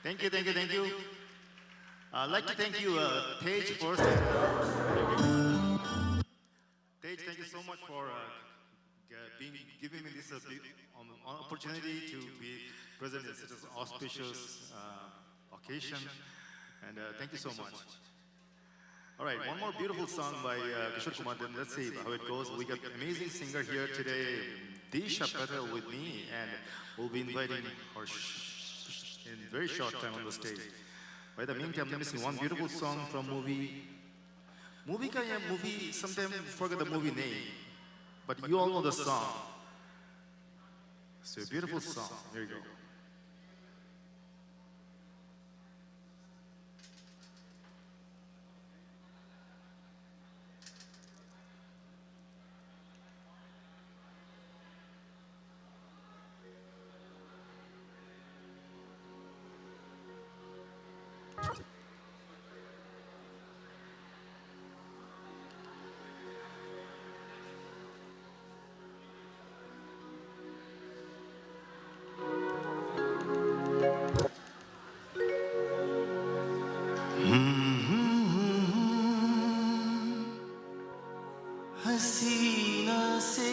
Thank you, thank you, thank you. I'd like to thank you, Tej, first. Tej, thank you so much for giving me this opportunity to be present in such an auspicious occasion. And thank you so much. All right, one more beautiful song by Vishnu Mandir. Let's see how it goes. We got an amazing singer here today, Disha Patel, with me, and we'll be inviting her in very short time on the stage. By the meantime, let me sing one beautiful song from movie. Movie, sometimes forget the movie name, but you all know the song. It's a beautiful song. Here you go. हसीना से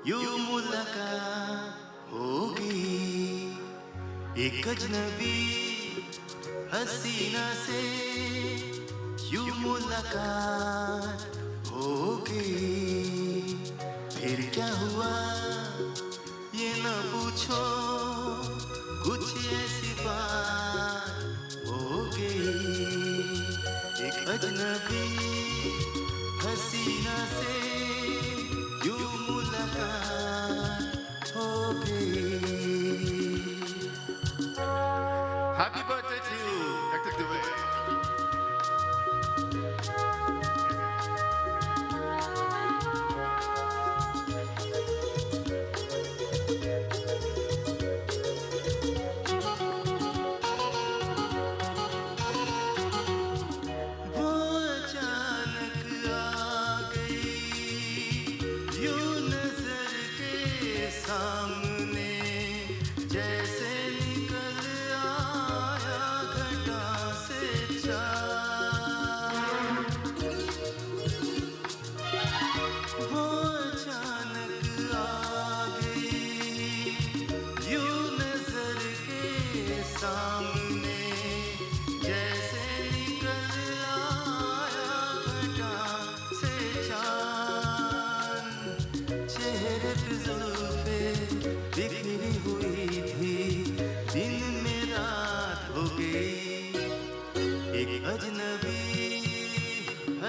यूं मुलाकात होगी, एक अजनबी हसीना से यूं मुलाकात होगी। फिर क्या हुआ ये न पूछो, कुछ ऐसी बात हो गई। एक अजनबी हसीना से यूं मुलाकात हो गई। Happy birthday to you, Dr. Dube.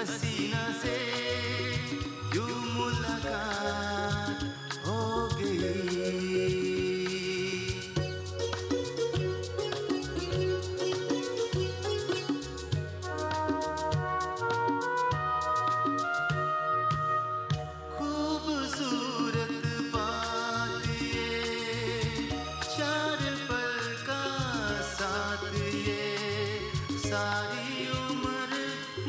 हसीना से यूं मुलाकात हो गई। खूबसूरत बात ये, चार पल का साथ ये, सारी उम्र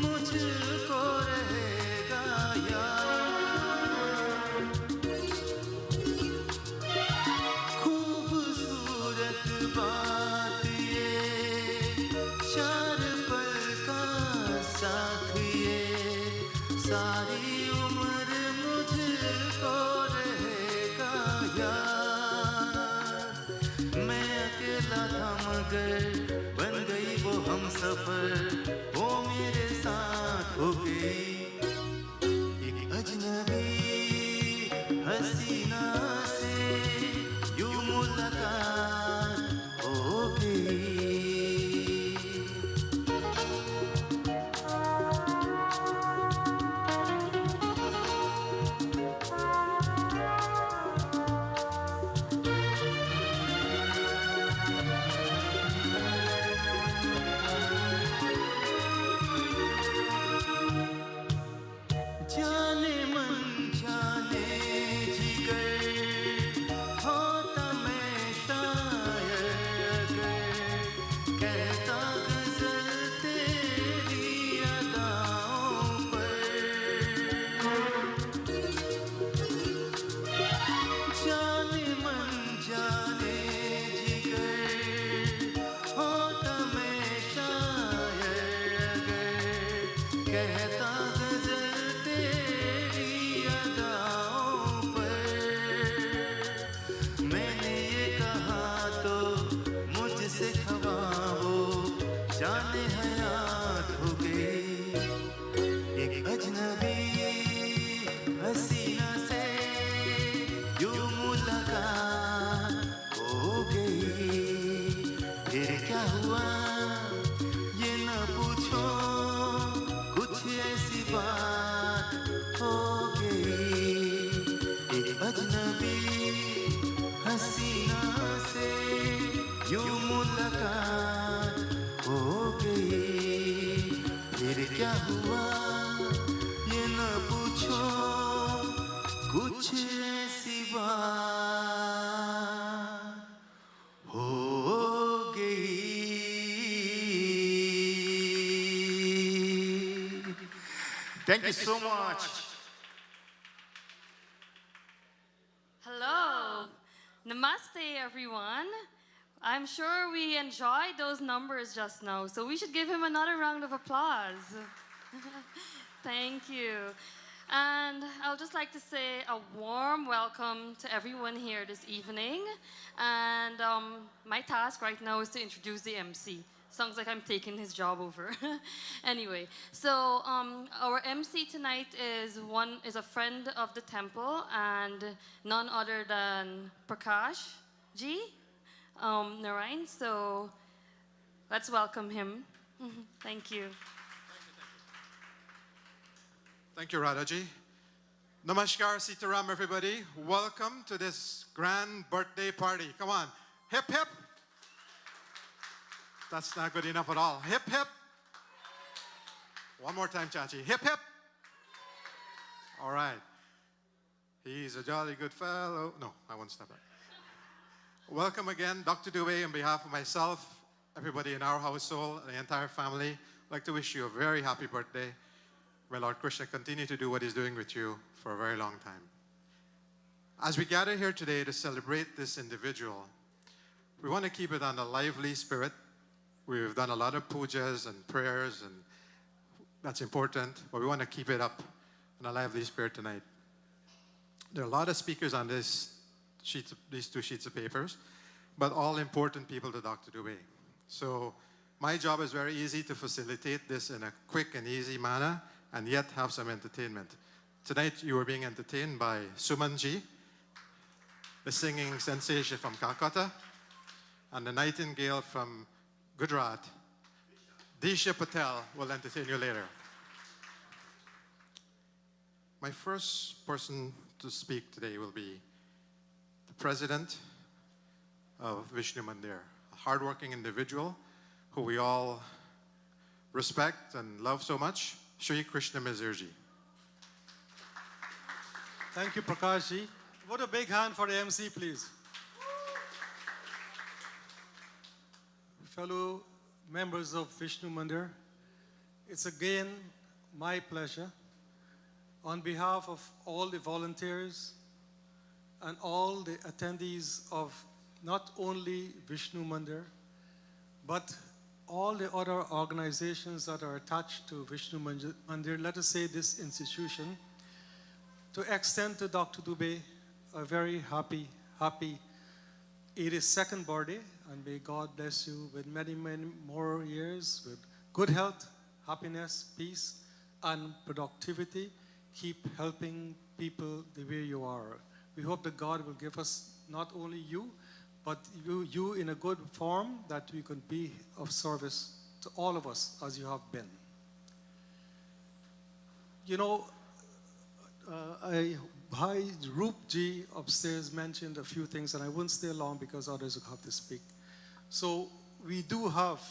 मुझको रहेगा याद। खूबसूरत बात ये, चार पल का साथ ये, सारी उम्र मुझको रहेगा याद। मैं अकेला था मगर बन गई वो हमसफर, वो मेरे साथ हो गई। एक अजनबी हसीना से यूं मुलाकात हो गई। जाने मन जाने जिगर बात हो गई. Thank you so much. Hello. Namaste, everyone. I'm sure we enjoyed those numbers just now, so we should give him another round of applause. Thank you. And I'll just like to say a warm welcome to everyone here this evening. And my task right now is to introduce the MC. Sounds like I'm taking his job over. Anyway, so our MC tonight is a friend of the temple and none other than Prakash Ji Narayan. So let's welcome him. Thank you. Thank you, Radhaji. Namaskar, Sitaram, everybody. Welcome to this grand birthday party. Come on. Hip, hip. That's not good enough at all. Hip, hip. One more time, Chachi. Hip, hip. All right. He's a jolly good fellow. No, I won't stop that. Welcome again, Dr. Dube, on behalf of myself, everybody in our household, the entire family. I'd like to wish you a very happy birthday. May Lord Krishna continue to do what he's doing with you for a very long time. As we gather here today to celebrate this individual, we want to keep it on a lively spirit. We've done a lot of pujas and prayers, and that's important, but we want to keep it up in a lively spirit tonight. There are a lot of speakers on these 2 sheets of papers, but all important people to Dr. Dube. So my job is very easy to facilitate this in a quick and easy manner, and yet have some entertainment. Tonight you are being entertained by Sumanji, the singing sensation from Calcutta, and the nightingale from Gujarat. Disha Patel will entertain you later. My first person to speak today will be the president of Vishnu Mandir, a hardworking individual who we all respect and love so much, Shri Krishna Mizirji. Thank you, Prakashji. What a big hand for the MC, please. Fellow members of Vishnu Mandir, it's again my pleasure, on behalf of all the volunteers and all the attendees of not only Vishnu Mandir, but all the other organizations that are attached to Vishnu Mandir, let us say this institution, to extend to Dr. Dube a very happy 82nd birthday, and may God bless you with many, many more years with good health, happiness, peace, and productivity. Keep helping people the way you are. We hope that God will give us not only you, but you in a good form, that we can be of service to all of us as you have been. You know, Roop Ji upstairs mentioned a few things, and I won't stay long because others will have to speak. So we do have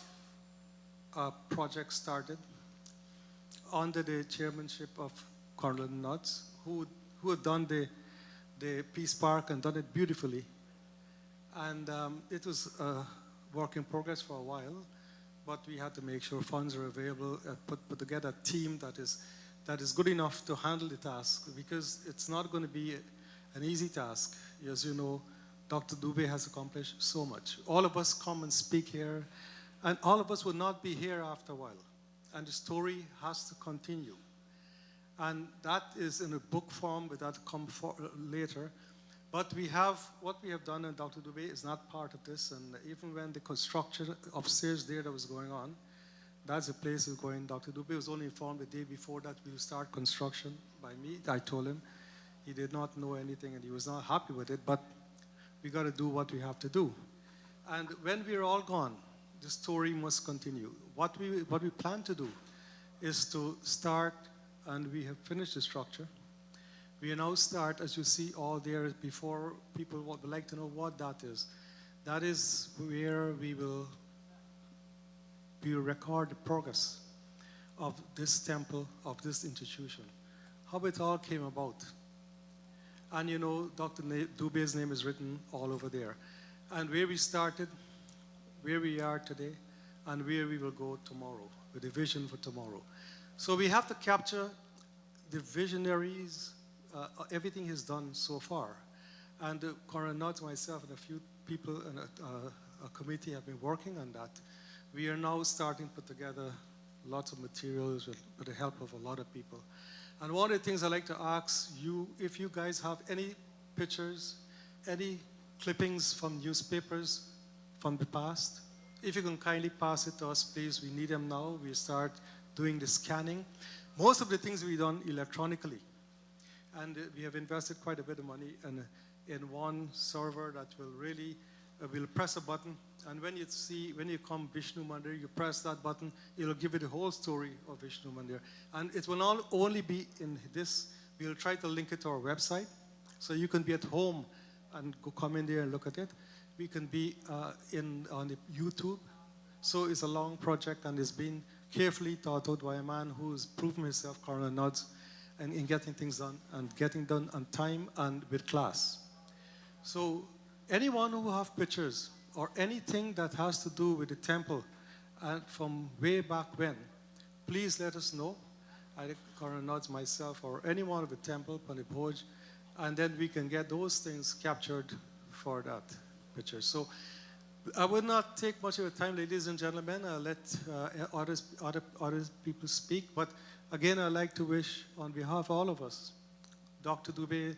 a project started under the chairmanship of Colonel Nuts, who had done the Peace Park and done it beautifully. And it was a work in progress for a while, but we had to make sure funds are available, put together a team that is good enough to handle the task, because it's not going to be an easy task. As you know, Dr. Dube has accomplished so much. All of us come and speak here, and all of us will not be here after a while. And the story has to continue. And that is in a book form, but that will come later. But what we have done in Dr. Dube is not part of this, and even when the construction upstairs there that was going on, that's the place is going. Dr. Dube was only informed the day before that we'll start construction by me. I told him. He did not know anything, and he was not happy with it, but we got to do what we have to do. And when we're all gone, the story must continue. What we plan to do is to start, and we have finished the structure. We now start, as you see all there before, people would like to know what that is. That is where we will record the progress of this temple, of this institution, how it all came about. And you know, Dube's name is written all over there. And where we started, where we are today, and where we will go tomorrow, with the vision for tomorrow. So we have to capture the visionaries, everything he's done so far. And Coronel Nodds, myself, and a few people in a committee have been working on that. We are now starting to put together lots of materials with the help of a lot of people. And one of the things I'd like to ask you, if you guys have any pictures, any clippings from newspapers from the past, if you can kindly pass it to us, please. We need them now. We start doing the scanning. Most of the things we've done electronically. And we have invested quite a bit of money in one server that will really, will press a button. And when you come Vishnu Mandir, you press that button, it'll give you the whole story of Vishnu Mandir. And it will not only be in this, we'll try to link it to our website. So you can be at home and come in there and look at it. We can be on the YouTube. So it's a long project and it's been carefully thought out by a man who's proven himself, Coronel Nodds, and in getting things done and getting done on time and with class. So anyone who have pictures or anything that has to do with the temple and from way back when, please let us know. Either Coronel Nodds, myself, or anyone of the temple, Panipoj, and then we can get those things captured for that picture. So I will not take much of your time, ladies and gentlemen. I'll let other people speak. But again, I'd like to wish, on behalf of all of us, Dr. Dube,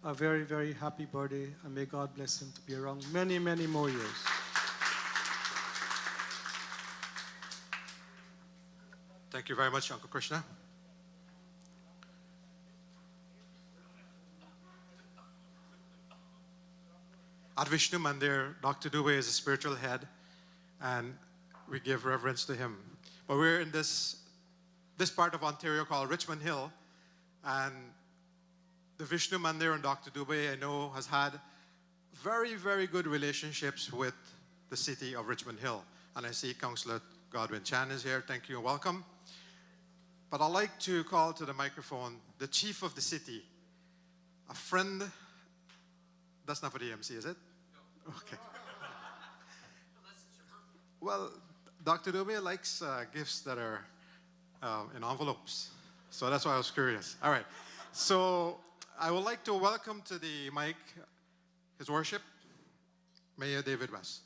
a very, very happy birthday, and may God bless him to be around many, many more years. Thank you very much, Uncle Krishna. At Vishnu Mandir, Dr. Dube is a spiritual head, and we give reverence to him. But we're in this part of Ontario called Richmond Hill, and the Vishnu Mandir and Dr. Dube, I know, has had very, very good relationships with the city of Richmond Hill. And I see Councillor Godwin Chan is here. Thank you and welcome. But I'd like to call to the microphone the chief of the city, a friend. That's not for the MC, is it? No. Okay. Well, Dr. Dube likes gifts that are in envelopes. So that's why I was curious. All right. So I would like to welcome to the mic His Worship, Mayor David West.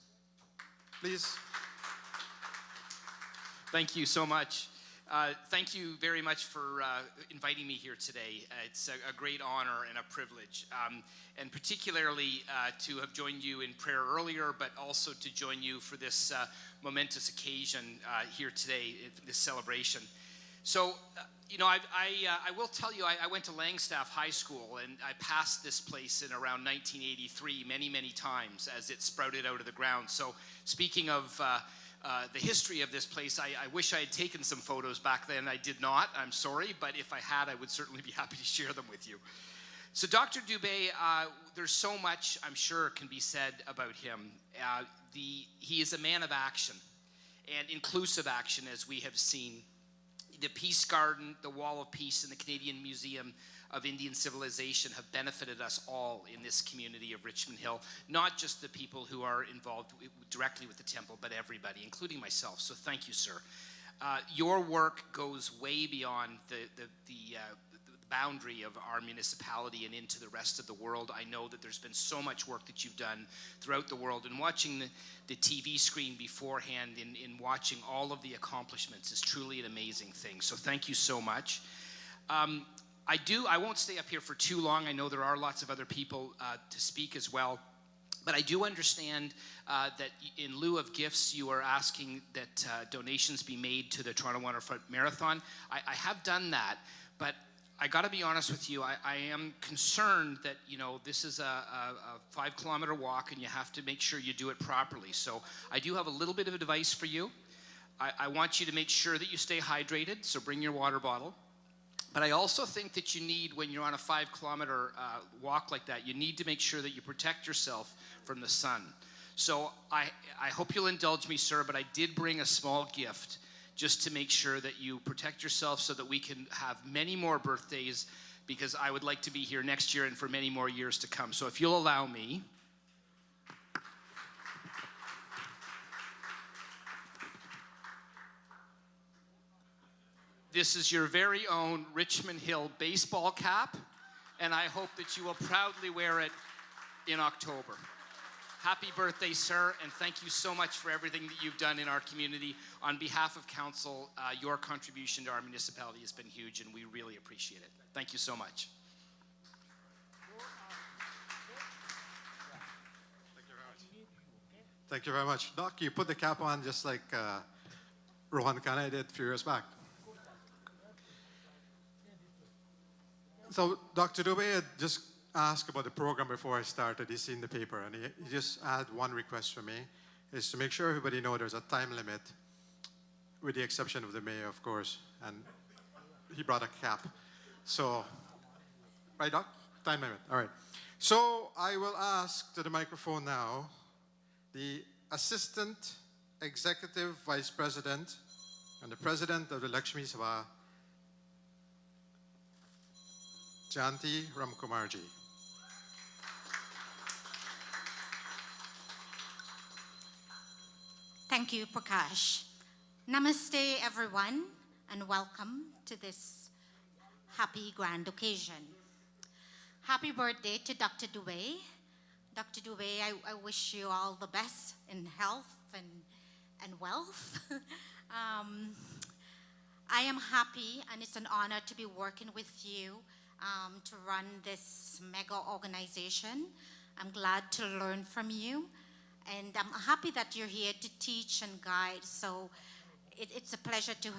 Please. Thank you so much. Thank you very much for inviting me here today. It's a great honor and a privilege, and particularly to have joined you in prayer earlier, but also to join you for this momentous occasion here today, this celebration. So, you know, I will tell you, I went to Langstaff High School, and I passed this place in around 1983 many, many times as it sprouted out of the ground. So, speaking of the history of this place, I wish I had taken some photos back then. I did not, I'm sorry, but if I had, I would certainly be happy to share them with you. So Dr. Dube, there's so much I'm sure can be said about him. He is a man of action, and inclusive action, as we have seen. The Peace Garden, the Wall of Peace, and the Canadian Museum of Indian Civilization have benefited us all in this community of Richmond Hill, not just the people who are involved directly with the temple, but everybody, including myself. So thank you, sir. Your work goes way beyond the boundary of our municipality and into the rest of the world. I know that there's been so much work that you've done throughout the world, and watching the TV screen beforehand in watching all of the accomplishments is truly an amazing thing. So thank you so much. I won't stay up here for too long. I know there are lots of other people to speak as well. But I do understand that in lieu of gifts, you are asking that donations be made to the Toronto Waterfront Marathon. I have done that, but I got to be honest with you. I am concerned that, you know, this is a 5-kilometer walk, and you have to make sure you do it properly. So I do have a little bit of advice for you. I want you to make sure that you stay hydrated, so bring your water bottle. But I also think that you need, when you're on a 5-kilometer walk like that, you need to make sure that you protect yourself from the sun. So I hope you'll indulge me, sir, but I did bring a small gift just to make sure that you protect yourself so that we can have many more birthdays, because I would like to be here next year and for many more years to come. So if you'll allow me. This is your very own Richmond Hill baseball cap, and I hope that you will proudly wear it in October. Happy birthday, sir, and thank you so much for everything that you've done in our community. On behalf of council, your contribution to our municipality has been huge, and we really appreciate it. Thank you so much. Thank you very much. Doc, you put the cap on just like Rohan Khanna did a few years back. So Dr. Dube had just asked about the program before I started. He's seen the paper, and he just had one request for me, is to make sure everybody knows there's a time limit, with the exception of the mayor, of course, and he brought a cap. So, right, Doc? Time limit, all right. So I will ask to the microphone now, the Assistant Executive Vice President and the President of the Lakshmi Sabha, Janti Ramkumarji. Thank you, Prakash. Namaste, everyone, and welcome to this happy grand occasion. Happy birthday to Dr. Dube. Dr. Dube, I wish you all the best in health and wealth. I am happy, and it's an honor to be working with you to run this mega organization. I'm glad to learn from you, and I'm happy that you're here to teach and guide. So it's a pleasure to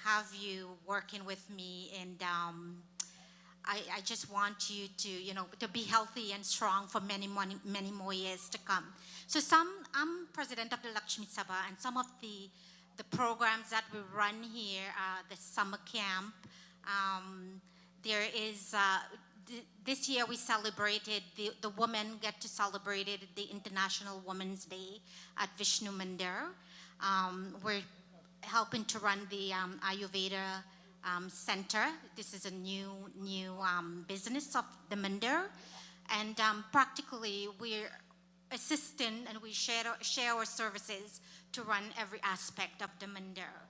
have you working with me, and I just want you to be healthy and strong for many more years to come. So I'm president of the Lakshmi Sabha, and some of the programs that we run here, the summer camp. There is, this year we celebrated, the women get to celebrate it, the International Women's Day at Vishnu Mandir. We're helping to run the Ayurveda Center. This is a new business of the Mandir. And practically we're assisting, and we share our services to run every aspect of the Mandir.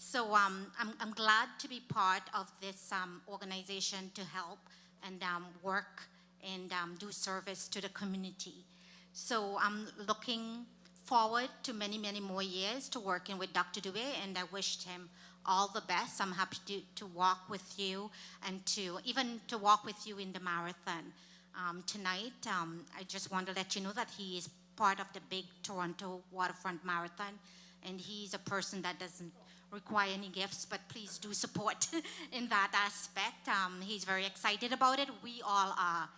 So I'm glad to be part of this organization to help and work and do service to the community. So I'm looking forward to many more years to working with Dr. Dube, and I wished him all the best. I'm happy to walk with you, and even to walk with you in the marathon. Tonight, I just want to let you know that he is part of the big Toronto Waterfront Marathon, and he's a person that doesn't require any gifts, but please do support in that aspect. He's very excited about it. We all are.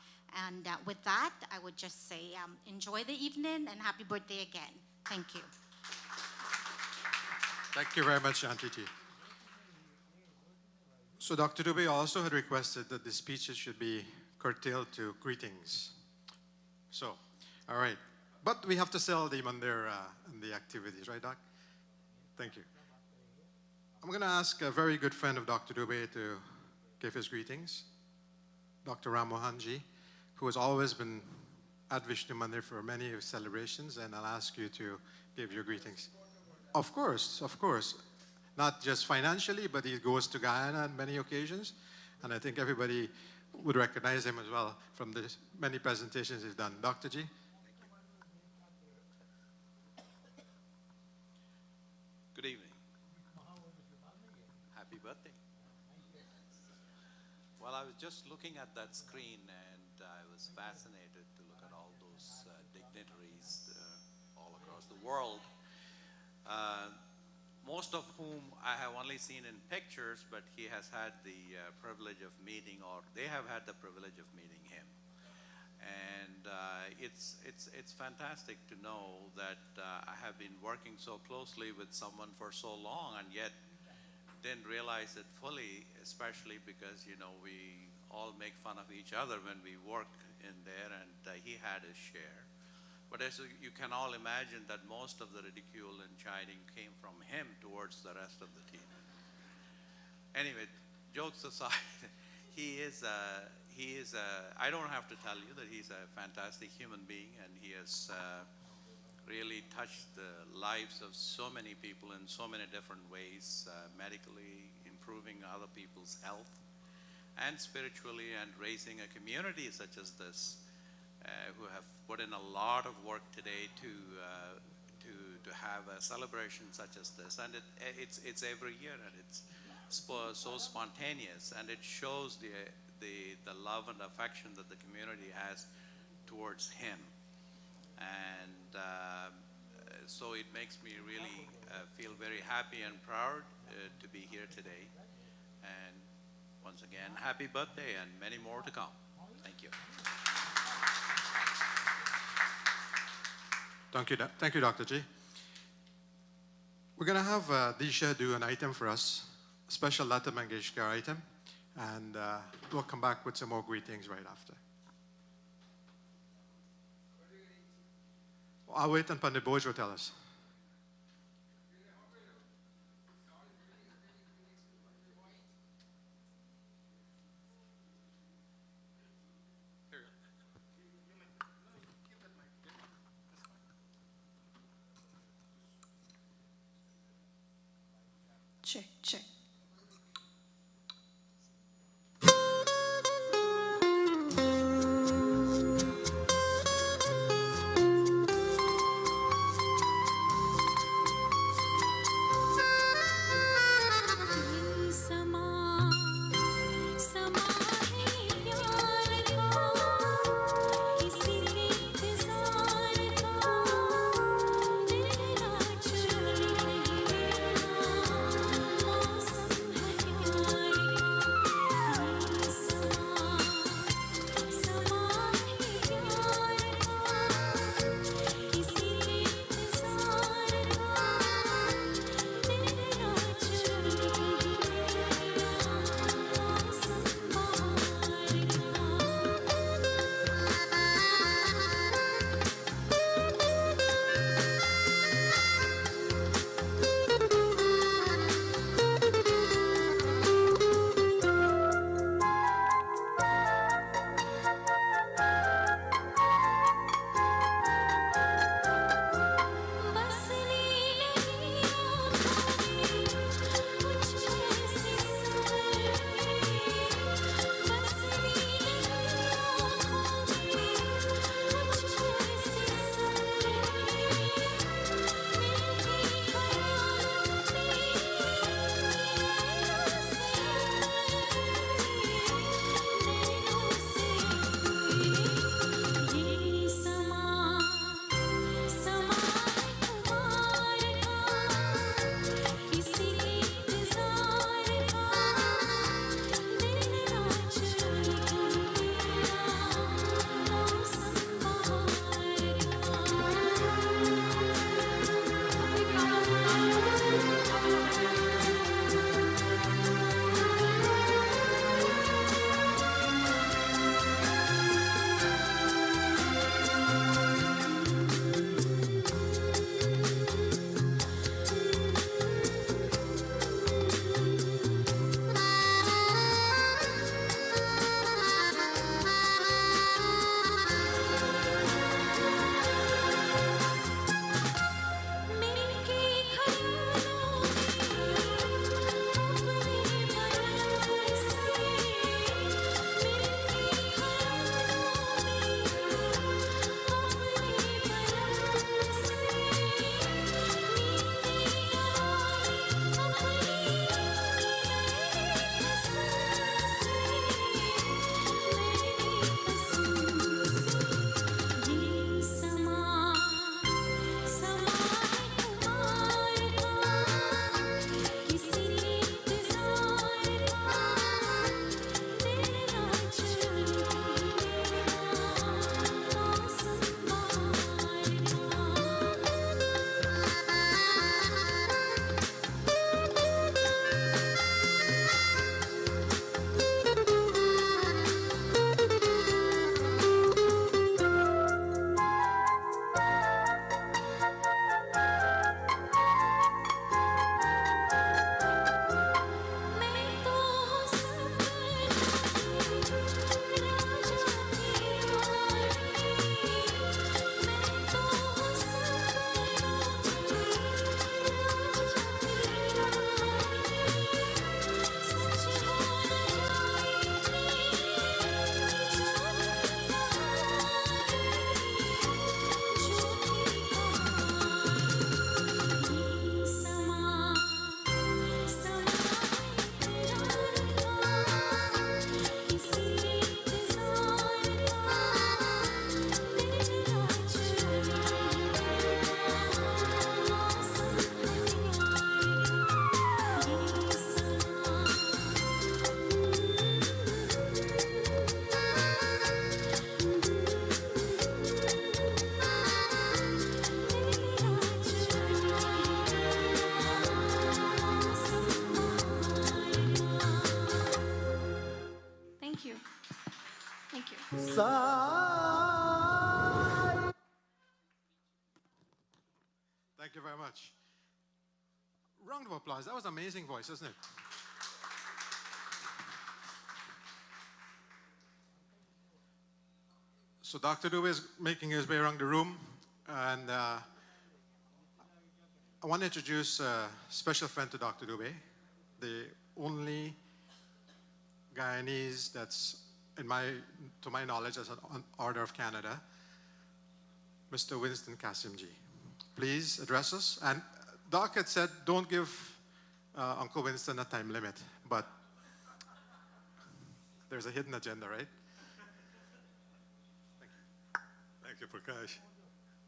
And with that, I would just say enjoy the evening and happy birthday again. Thank you. Thank you very much, Auntie G. So Dr. Dube also had requested that the speeches should be curtailed to greetings. So, all right. But we have to sell the Mandir and the activities, right, Doc? Thank you. I'm going to ask a very good friend of Dr. Dube to give his greetings, Dr. Ram Mohanji, who has always been at Vishnu Mandir for many celebrations, and I'll ask you to give your greetings. Of course, of course. Not just financially, but he goes to Guyana on many occasions, and I think everybody would recognize him as well from the many presentations he's done. Dr. G? Good evening. Happy birthday. Well, I was just looking at that screen, and I was fascinated to look at all those dignitaries all across the world, most of whom I have only seen in pictures, but he has had the privilege of meeting, or they have had the privilege of meeting him. And it's fantastic to know that I have been working so closely with someone for so long, and yet didn't realize it fully, especially because, you know, we all make fun of each other when we work in there, and he had his share. But as you can all imagine, that most of the ridicule and chiding came from him towards the rest of the team. Anyway, jokes aside, I don't have to tell you that he's a fantastic human being, and he has really touched the lives of so many people in so many different ways, medically, improving other people's health, and spiritually, and raising a community such as this, who have put in a lot of work today to have a celebration such as this. And it's every year, and it's so spontaneous, and it shows the love and affection that the community has towards him. And so it makes me really feel very happy and proud to be here today. And once again, happy birthday and many more to come. Thank you. Thank you, Dr. G. We're going to have Disha do an item for us, a special Lata Mangeshkar item, and we'll come back with some more greetings right after. I'll wait and Pandit Boj will tell us. Check, check. side. Thank you very much. Round of applause. That was an amazing voice, isn't it? So Dr. Dube is making his way around the room, and I want to introduce a special friend to Dr. Dube, the only Guyanese that's, to my knowledge, as an Order of Canada, Mr. Winston Kasimji. Please address us. And Doc had said, don't give Uncle Winston a time limit, but there's a hidden agenda, right? Thank you, Prakash.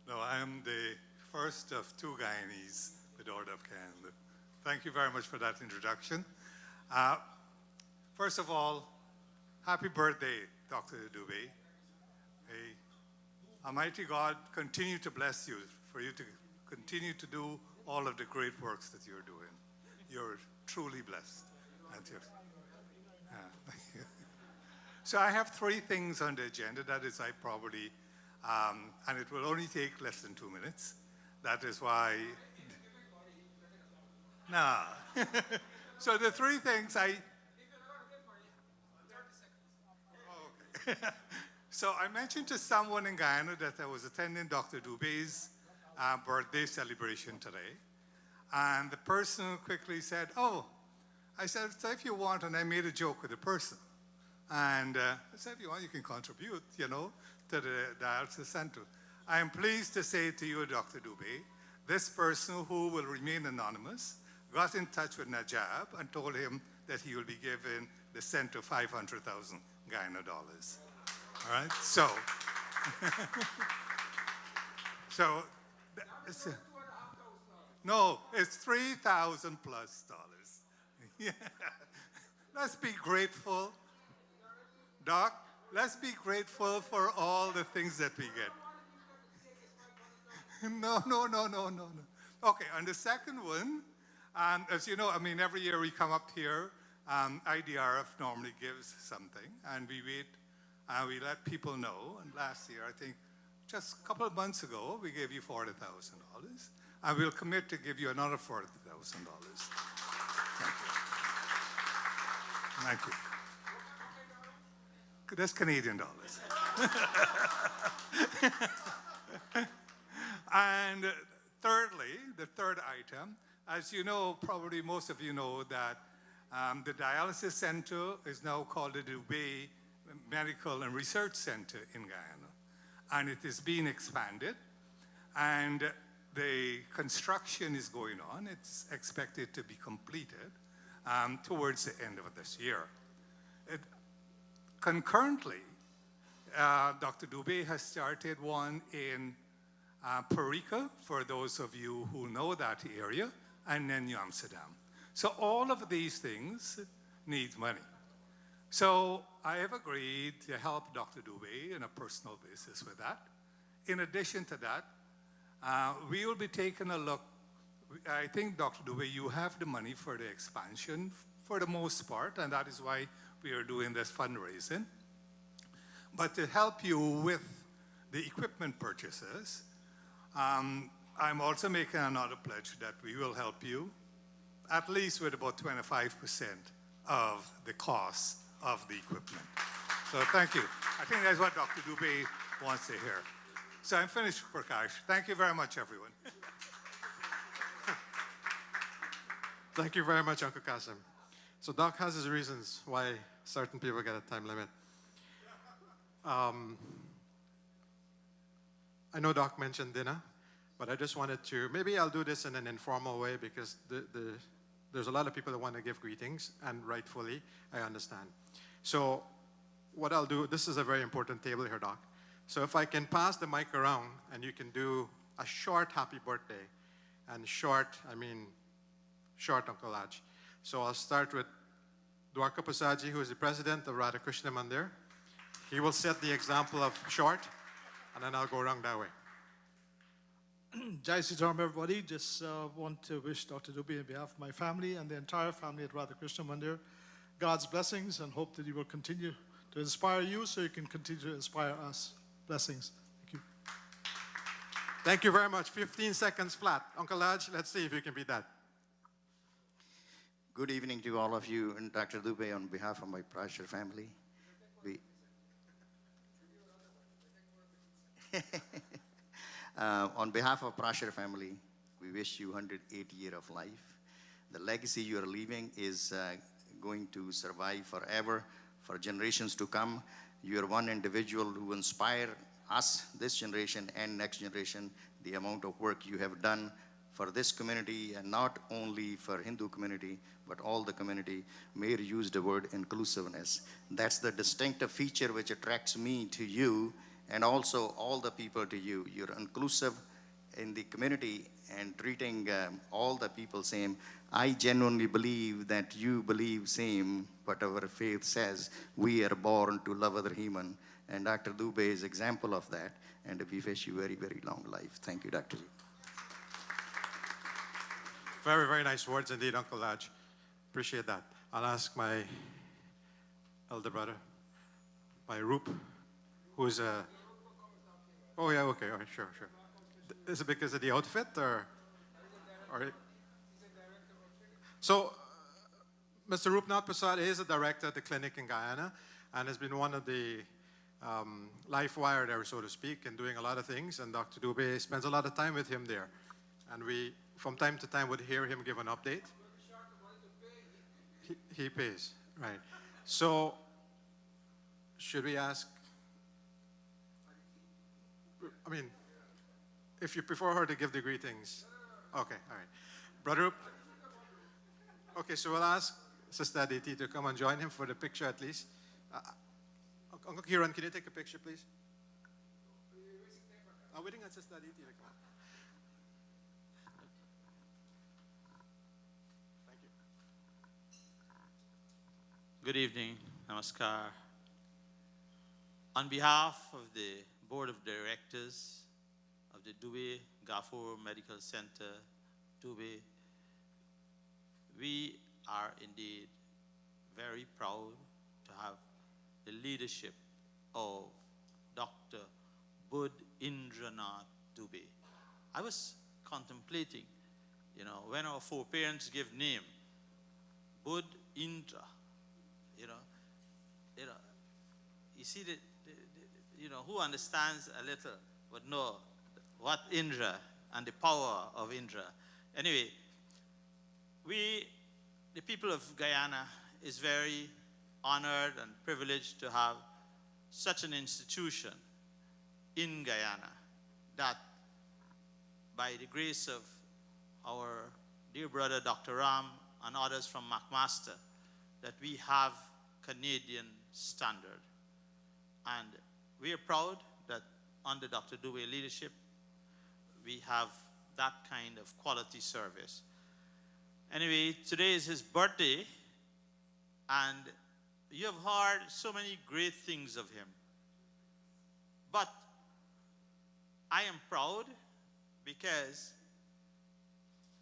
No, I am the first of two Guyanese with Order of Canada. Thank you very much for that introduction. First of all, happy birthday, Dr. Dube. May Almighty God continue to bless you, for you to continue to do all of the great works that you're doing. You're truly blessed. Thank you. So I have three things on the agenda. That is, I probably, and it will only take less than 2 minutes. That is why, nah. So the three things oh, okay. So I mentioned to someone in Guyana that I was attending Dr. Dube's birthday celebration today. And the person quickly said, oh, I said, so if you want, and I made a joke with the person. And I said, if you want, you can contribute, you know, to the dialysis center. I am pleased to say to you, Dr. Dube, this person who will remain anonymous got in touch with Najab and told him that he will be giving the center $500,000 Guyana dollars. All right, so, no, it's $3,000 plus. Yeah. Let's be grateful. Doc, let's be grateful for all the things that we get. No. Okay, and the second one, as you know, I mean, every year we come up here, IDRF normally gives something, and we wait, we let people know. And last year, I think, just a couple of months ago, we gave you $40,000, and we'll commit to give you another $40,000. Thank you. That's Canadian dollars. And thirdly, the third item, as you know, probably most of you know that the dialysis center is now called the Doobay Medical and Research Center in Guyana. And it is being expanded. And the construction is going on. It's expected to be completed towards the end of this year. Concurrently, Dr. Dube has started one in Parika, for those of you who know that area, and then New Amsterdam. So all of these things need money. So I have agreed to help Dr. Dube on a personal basis with that. In addition to that, we will be taking a look. I think, Dr. Dube, you have the money for the expansion for the most part, and that is why we are doing this fundraising. But to help you with the equipment purchases, I'm also making another pledge that we will help you at least with about 25% of the cost of the equipment. So thank you. I think that's what Dr. Dube wants to hear. So I'm finished, Prakash. Thank you very much, everyone. Thank you very much, Uncle Kasim. So Doc has his reasons why certain people get a time limit. I know Doc mentioned dinner, but I just wanted to, maybe I'll do this in an informal way because there's a lot of people that want to give greetings, and rightfully, I understand. So what I'll do, this is a very important table here, Doc. So if I can pass the mic around and you can do a short happy birthday, and short, I mean short, Uncle Aj. So I'll start with Dwarka Prasadji, who is the president of Vishnu Mandir. He will set the example of short, and then I'll go around that way. Jai Sri Ram, everybody. Just want to wish Dr. Dube on behalf of my family and the entire family at Vishnu Mandir God's blessings, and hope that you will continue to inspire you so you can continue to inspire us. Blessings. Thank you. Thank you very much. 15 seconds flat. Uncle Lodge, let's see if you can beat that. Good evening to all of you and Dr. Dube on behalf of my Prasher family. On behalf of Prasher family, we wish you 108 years of life. The legacy you are leaving is going to survive forever, for generations to come. You are one individual who inspire us, this generation and next generation, the amount of work you have done for this community, and not only for Hindu community, but all the community. Mayor used the word inclusiveness. That's the distinctive feature which attracts me to you, and also all the people to you. You're inclusive in the community and treating all the people same. I genuinely believe that you believe same, but our faith says we are born to love other human. And Dr. Dube is example of that. And we wish you very, very long life. Thank you, Dr. Very, very nice words indeed, Uncle Lodge. Appreciate that. I'll ask my elder brother, my Roop, who's a... Oh, yeah, okay, all right, sure. Is it because of the outfit, or... So, Mr. Roopnath Prasad is a director at the clinic in Guyana, and has been one of the life wire there, so to speak, and doing a lot of things, and Dr. Dube spends a lot of time with him there. And we, from time to time, would hear him give an update. He pays, right. So, should we ask, I mean, if you prefer her to give the greetings. Okay, all right. Brother Roop. Okay, so we'll ask Sister Aditi to come and join him for the picture at least. Uncle Kiran, can you take a picture, please? I'm waiting on Sister Aditi to come. Thank you. Good evening. Namaskar. On behalf of the Board of Directors of the Dube Gafoor Medical Center, Dube, we are indeed very proud to have the leadership of Dr. Budhendra Dube. I was contemplating, when our foreparents give name, Budhendra, you see who understands a little would know what Indra and the power of Indra. Anyway, we, the people of Guyana, is very honored and privileged to have such an institution in Guyana that, by the grace of our dear brother Dr. Ram and others from McMaster, that we have Canadian standard. And we are proud that under Dr. Dube leadership, we have that kind of quality service. Anyway, today is his birthday, and you have heard so many great things of him. But I am proud because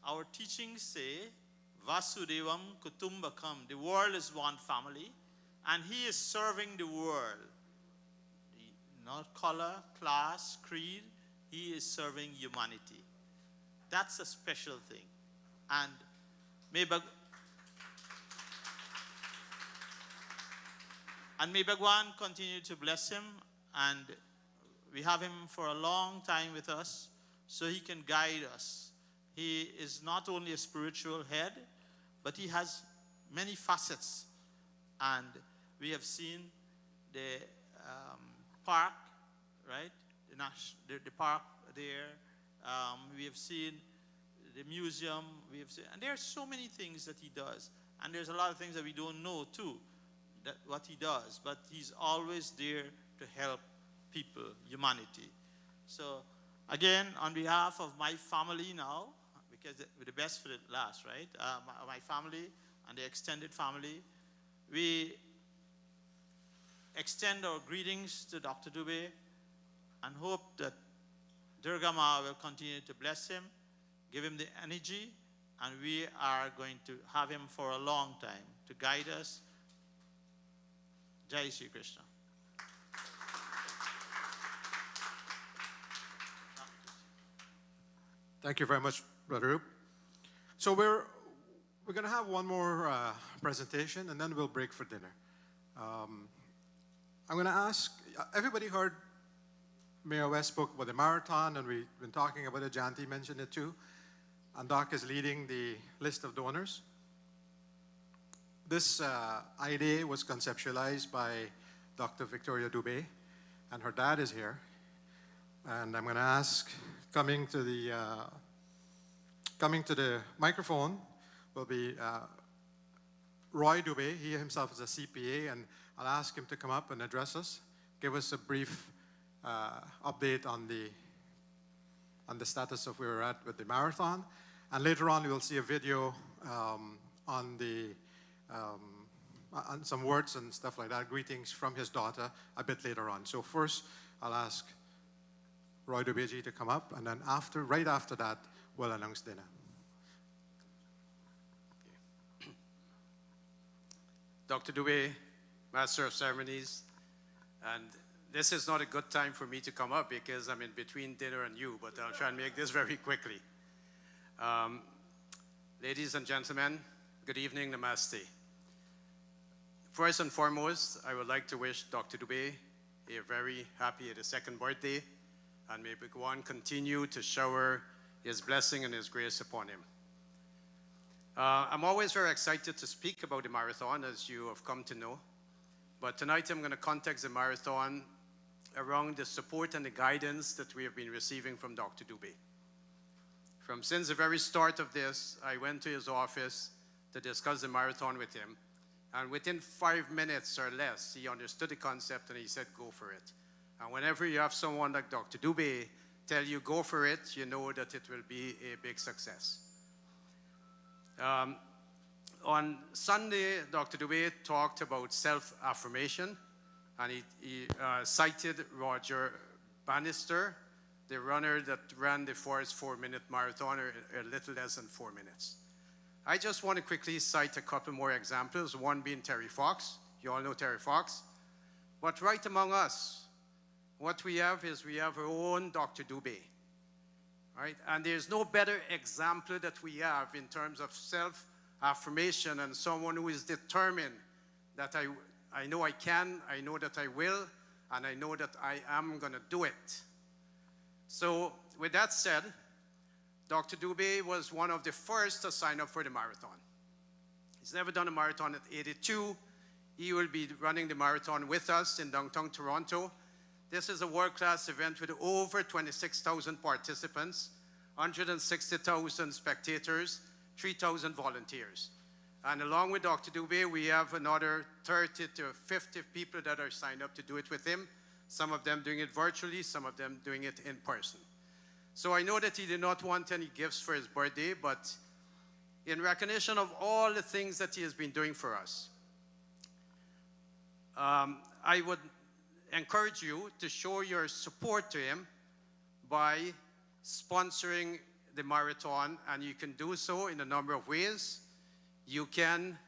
our teachings say, Vasudevam Kutumbakam, the world is one family, and he is serving the world. Not color, class, creed, he is serving humanity. That's a special thing. And may Bhagwan continue to bless him, and we have him for a long time with us so he can guide us. He is not only a spiritual head, but he has many facets. And we have seen the park, right? The park there. We have seen the museum. And there are so many things that he does. And there's a lot of things that we don't know too, that what he does. But he's always there to help people, humanity. So again, on behalf of my family now, because we're the best for the last, right? My family and the extended family, we extend our greetings to Dr. Dube and hope that Durga Ma will continue to bless him, give him the energy, and we are going to have him for a long time to guide us, Jai Shri Krishna. Thank you very much, Brother Roop. So we're going to have one more presentation, and then we'll break for dinner. I'm going to ask, everybody heard Mayor West spoke about the marathon, and we've been talking about it. Janti mentioned it too. And Doc is leading the list of donors. This idea was conceptualized by Dr. Victoria Dube, and her dad is here. And I'm going to ask, coming to the microphone will be Roy Dube. He himself is a CPA, and I'll ask him to come up and address us, give us a brief update on the status of where we're at with the marathon. And later on, we will see a video on some words and stuff like that, greetings from his daughter a bit later on. So first, I'll ask Roy Dube to come up, and then right after that, we'll announce dinner. Dr. Dube, Master of Ceremonies, and this is not a good time for me to come up because I'm in between dinner and you, but I'll try and make this very quickly. Ladies and gentlemen, good evening, namaste. First and foremost, I would like to wish Dr. Dube a very happy 82nd birthday, and may God continue to shower his blessing and his grace upon him. I'm always very excited to speak about the marathon, as you have come to know. But tonight I'm going to context the marathon around the support and the guidance that we have been receiving from Dr. Dube. Since the very start of this, I went to his office to discuss the marathon with him. And within 5 minutes or less, he understood the concept and he said, go for it. And whenever you have someone like Dr. Dube tell you go for it, you know that it will be a big success. On Sunday, Dr. Dube talked about self-affirmation, and he cited Roger Bannister, the runner that ran the first 4-minute marathon a little less than 4 minutes. I just want to quickly cite a couple more examples, one being Terry Fox. You all know Terry Fox. But right among us, what we have is we have our own Dr. Dube. Right? And there's no better example that we have in terms of self-affirmation and someone who is determined that I know I can, I know that I will, and I know that I am going to do it. So with that said, Dr. Dube was one of the first to sign up for the marathon. He's never done a marathon at 82. He will be running the marathon with us in downtown Toronto. This is a world-class event with over 26,000 participants, 160,000 spectators, 3,000 volunteers. And along with Dr. Dube, we have another 30 to 50 people that are signed up to do it with him. Some of them doing it virtually, some of them doing it in person. So I know that he did not want any gifts for his birthday, but in recognition of all the things that he has been doing for us, I would encourage you to show your support to him by sponsoring the marathon, and you can do so in a number of ways. You can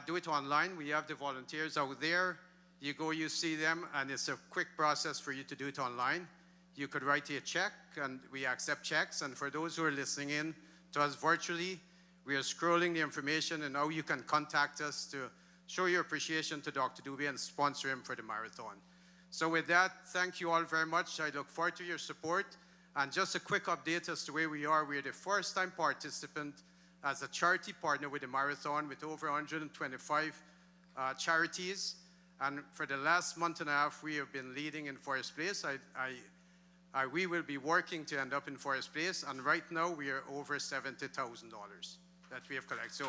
do it online. We have the volunteers out there. You go, you see them, and it's a quick process for you to do it online. You could write a check, and we accept checks. And for those who are listening in to us virtually, we are scrolling the information, and now you can contact us to show your appreciation to Dr. Dube and sponsor him for the marathon. So with that, thank you all very much. I look forward to your support. And just a quick update as to where we are. We are the first-time participant as a charity partner with the marathon with over 125 charities. And for the last month and a half, we have been leading in first place. We will be working to end up in first place. And right now, we are over $70,000 that we have collected.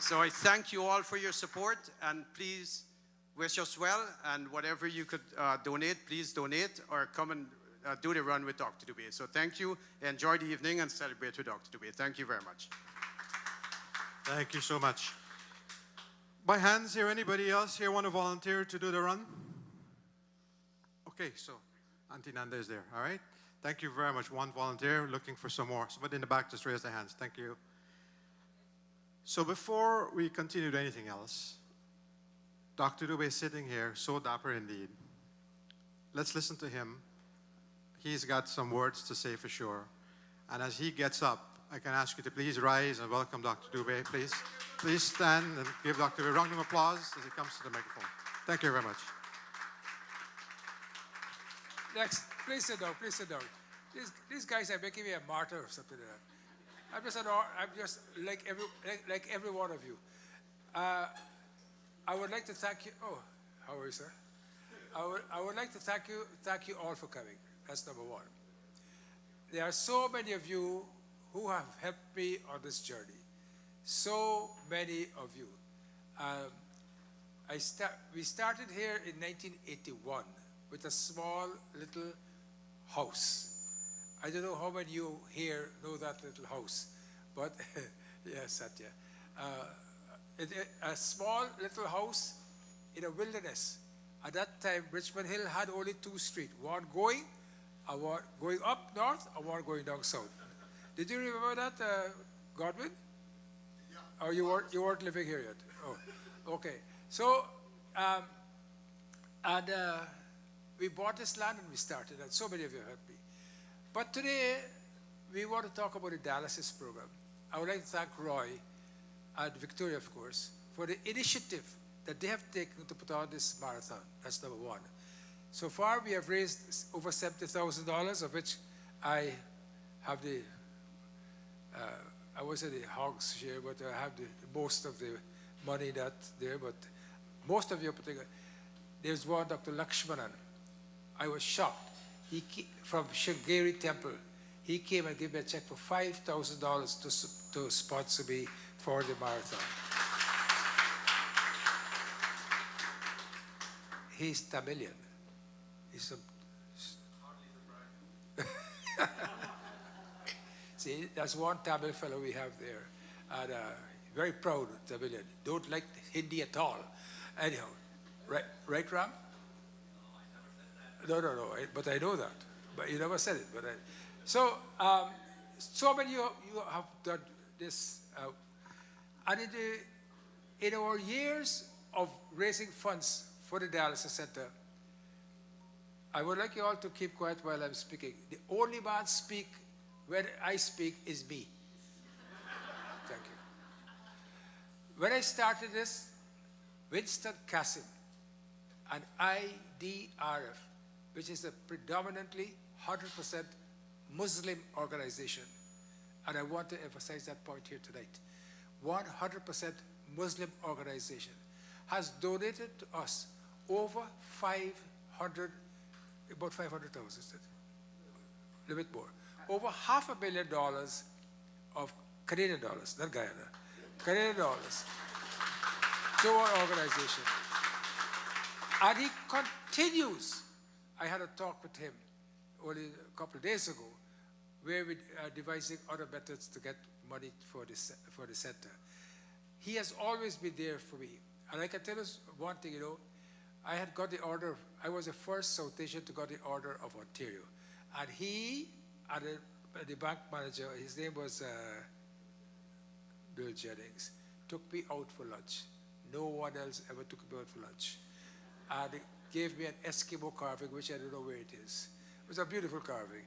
So I thank you all for your support, and please wish us well, and whatever you could donate, please donate, or come and do the run with Dr. Dube. So thank you, enjoy the evening, and celebrate with Dr. Dube. Thank you very much. Thank you so much. By hands here, anybody else here want to volunteer to do the run? Okay, so Auntie Nanda is there, all right? Thank you very much. One volunteer, looking for some more. Somebody in the back, just raise their hands. Thank you. So before we continue to anything else, Dr. Dube is sitting here, so dapper indeed. Let's listen to him. He's got some words to say for sure. And as he gets up, I can ask you to please rise and welcome Dr. Dube, please. Please stand and give Dr. Dube a round of applause as he comes to the microphone. Thank you very much. Next, please sit down, please sit down. These guys are making me a martyr or something like that. I'm just like every one of you. I would like to thank you. Oh, how are you, sir? I would like to thank you all for coming. That's number one. There are so many of you who have helped me on this journey. So many of you. We started here in 1981 with a small little house. I don't know how many of you here know that little house, but yes, Satya. A small little house in a wilderness. At that time, Richmond Hill had only two streets, one going up north and one going down south. Did you remember that, Godwin? Yeah. Or you weren't living here yet? Oh, okay. So, we bought this land and we started, and so many of you helped me. But today, we want to talk about the dialysis program. I would like to thank Roy and Victoria, of course, for the initiative that they have taken to put on this marathon. That's number one. So far, we have raised over $70,000, of which I have the, I was at the hogs share, but I have the most of the money that there, but most of you particular. There's one, Dr. Lakshmanan. I was shocked. He came from Shingeri Temple. He came and gave me a check for $5,000 to sponsor me for the marathon. He's Tamilian. He's See, that's one Tamil fellow we have there. And very proud Tamilian. Don't like Hindi at all. Anyhow, right, Ram? No, but I know that. But you never said it. But so many of you have done this. And in our years of raising funds for the dialysis center, I would like you all to keep quiet while I'm speaking. The only man speak when I speak is me. Thank you. When I started this, Winston Kassim, an IDRF, which is a predominantly 100% Muslim organization. And I want to emphasize that point here tonight. 100% Muslim organization has donated to us over about 500,000, a little bit more. Over $500,000 of Canadian dollars, not Guyana, Canadian dollars to our organization. And he continues. I had a talk with him only a couple of days ago where we are devising other methods to get money for the center. He has always been there for me. And I can tell you one thing, I had got the order, I was the first South Asian to get the order of Ontario. And he, and the bank manager, his name was Bill Jennings, took me out for lunch. No one else ever took me out for lunch. And he gave me an Eskimo carving, which I don't know where it is. It was a beautiful carving.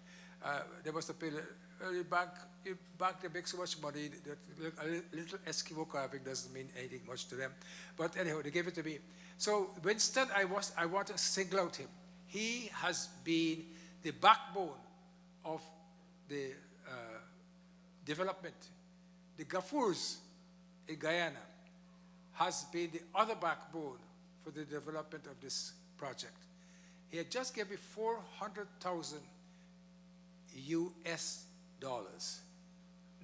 They must have paid, the bank they make so much money that a little Eskimo carving doesn't mean anything much to them. But anyhow, they gave it to me. So Winston, I want to single out him. He has been the backbone of the development. The Gafours in Guyana has been the other backbone for the development of this project. He had just given me $400,000 US dollars,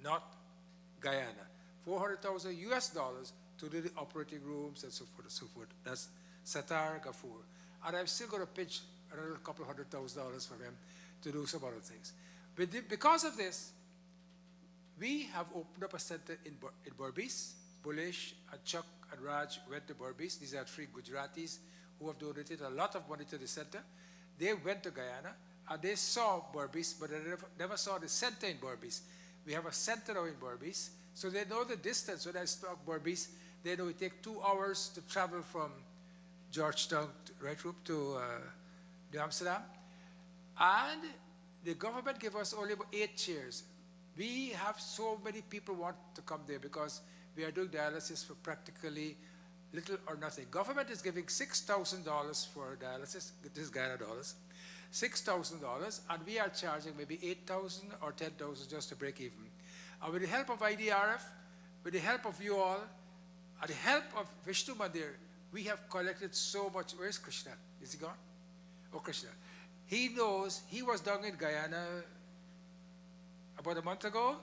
not Guyana. $400,000 US dollars to do the operating rooms and so forth and so forth. That's Satar Gafour. And I'm still going to pitch another couple of $100,000 for him to do some other things. But because of this, we have opened up a center in Berbice. Bulesh and Chuck and Raj went to Berbice. These are three Gujaratis who have donated a lot of money to the center. They went to Guyana and they saw Berbice, but they never saw the center in Berbice. We have a center now in Berbice. So they know the distance. When I spoke Berbice, they know it takes 2 hours to travel from Georgetown, right, Roop, to New Amsterdam. And the government gave us only about 8 chairs. We have so many people want to come there because we are doing dialysis for practically little or nothing. Government is giving $6,000 for dialysis. This is Guyana dollars. $6,000, and we are charging maybe 8,000 or 10,000 just to break even. And with the help of IDRF, with the help of you all, and the help of Vishnu Mandir, we have collected so much. Where's Krishna? Is he gone? Oh, Krishna. He knows, he was down in Guyana about a month ago,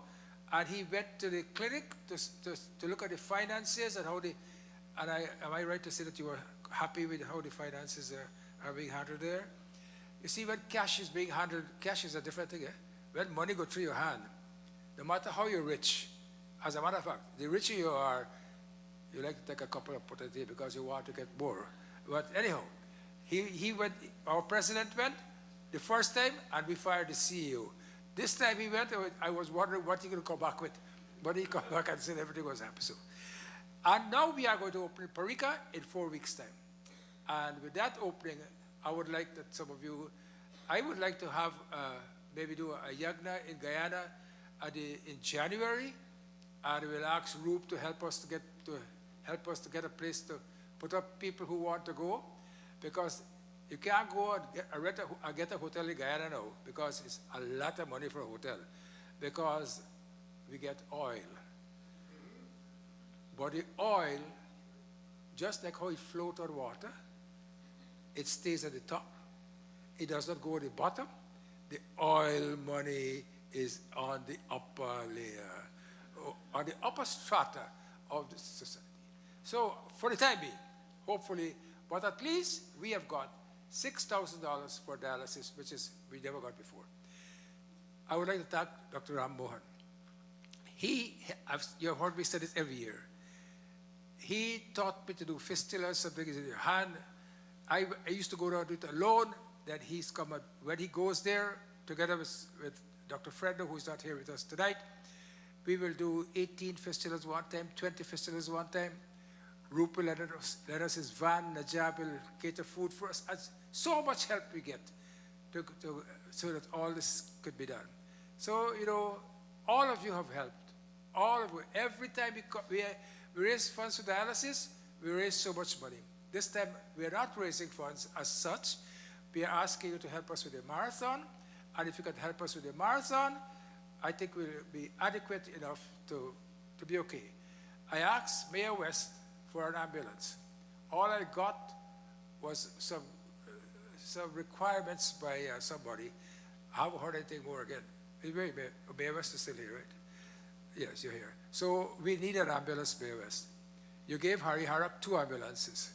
and he went to the clinic to look at the finances and how they, and am I right to say that you were happy with how the finances are being handled there? You see, when cash is being handled, cash is a different thing. When money goes through your hand, no matter how you're rich, as a matter of fact, the richer you are, you like to take a couple of potatoes because you want to get more. But anyhow, he went, our president went the first time, and we fired the CEO. This time he went, I was wondering what he going to come back with. But he came back and said everything was happy. So, and now we are going to open Parika in 4 weeks' time. And with that opening, I would like that some of you, I would like to have, maybe do a yagna in Guyana in January, and we'll ask Roop to help us to get a place to put up people who want to go, because you can't go and get a hotel in Guyana now, because it's a lot of money for a hotel, because we get oil. But the oil, just like how it floats on water, it stays at the top. It does not go at the bottom. The oil money is on the upper layer, on the upper strata of the society. So for the time being, hopefully, but at least we have got $6,000 for dialysis, which is we never got before. I would like to thank Dr. Ram Mohan. You have heard me say this every year. He taught me to do fistulas, something is in your hand. I used to go down to it alone. Then he's come, when he goes there, together with Dr. Freddo, who's not here with us tonight, we will do 18 fistulas one time, 20 fistulas one time. Roop will let us his van, Najab will cater food for us. And so much help we get so that all this could be done. So, you know, all of you have helped. All of you. Every time we raise funds for dialysis, we raise so much money. This time, we are not raising funds as such. We are asking you to help us with the marathon. And if you can help us with the marathon, I think we'll be adequate enough to be okay. I asked Mayor West for an ambulance. All I got was some requirements by somebody. I haven't heard anything more again. Mayor West is still here, right? Yes, you're here. So we need an ambulance, Mayor West. You gave Hari Harak 2 ambulances.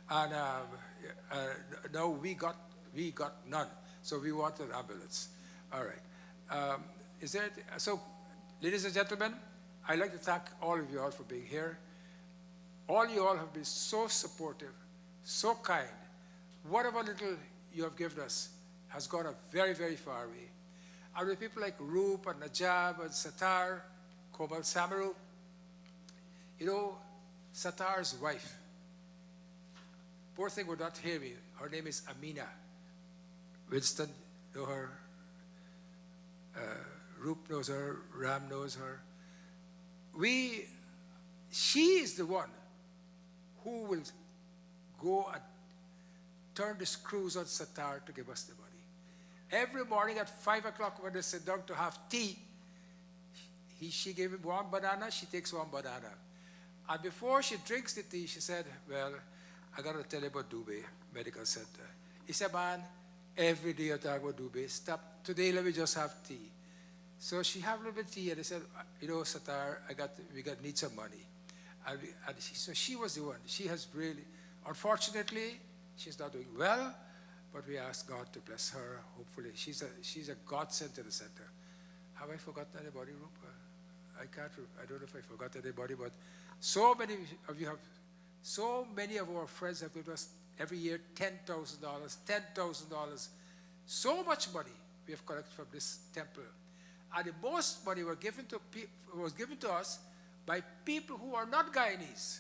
And now we got none. So we want an ambulance. All right. So, ladies and gentlemen, I'd like to thank all of you all for being here. All you all have been so supportive, so kind. Whatever little you have given us has gone a very, very far way. And with people like Roop and Najab and Satar, Komal Samaru, you know, Satar's wife, poor thing would not hear me. Her name is Amina. Winston, know her. Roop knows her. Ram knows her. She is the one who will go and turn the screws on Satar to give us the money. Every morning at 5 o'clock when they sit down to have tea, she gave him 1 banana, she takes 1 banana. And before she drinks the tea, she said, well, I got to tell you about Dube Medical Center. He said, man, every day I talk about Dube. Stop. Today, let me just have tea. So she had a little bit of tea, and they said, you know, Satar, we need some money. So she was the one. She has really, unfortunately, she's not doing well, but we ask God to bless her. Hopefully, she's a godsend to the center. Have I forgotten anybody, Rupa? I don't know if I forgot anybody, but so many of our friends have given us every year $10,000. So much money we have collected from this temple. And the most money was given to us by people who are not Guyanese.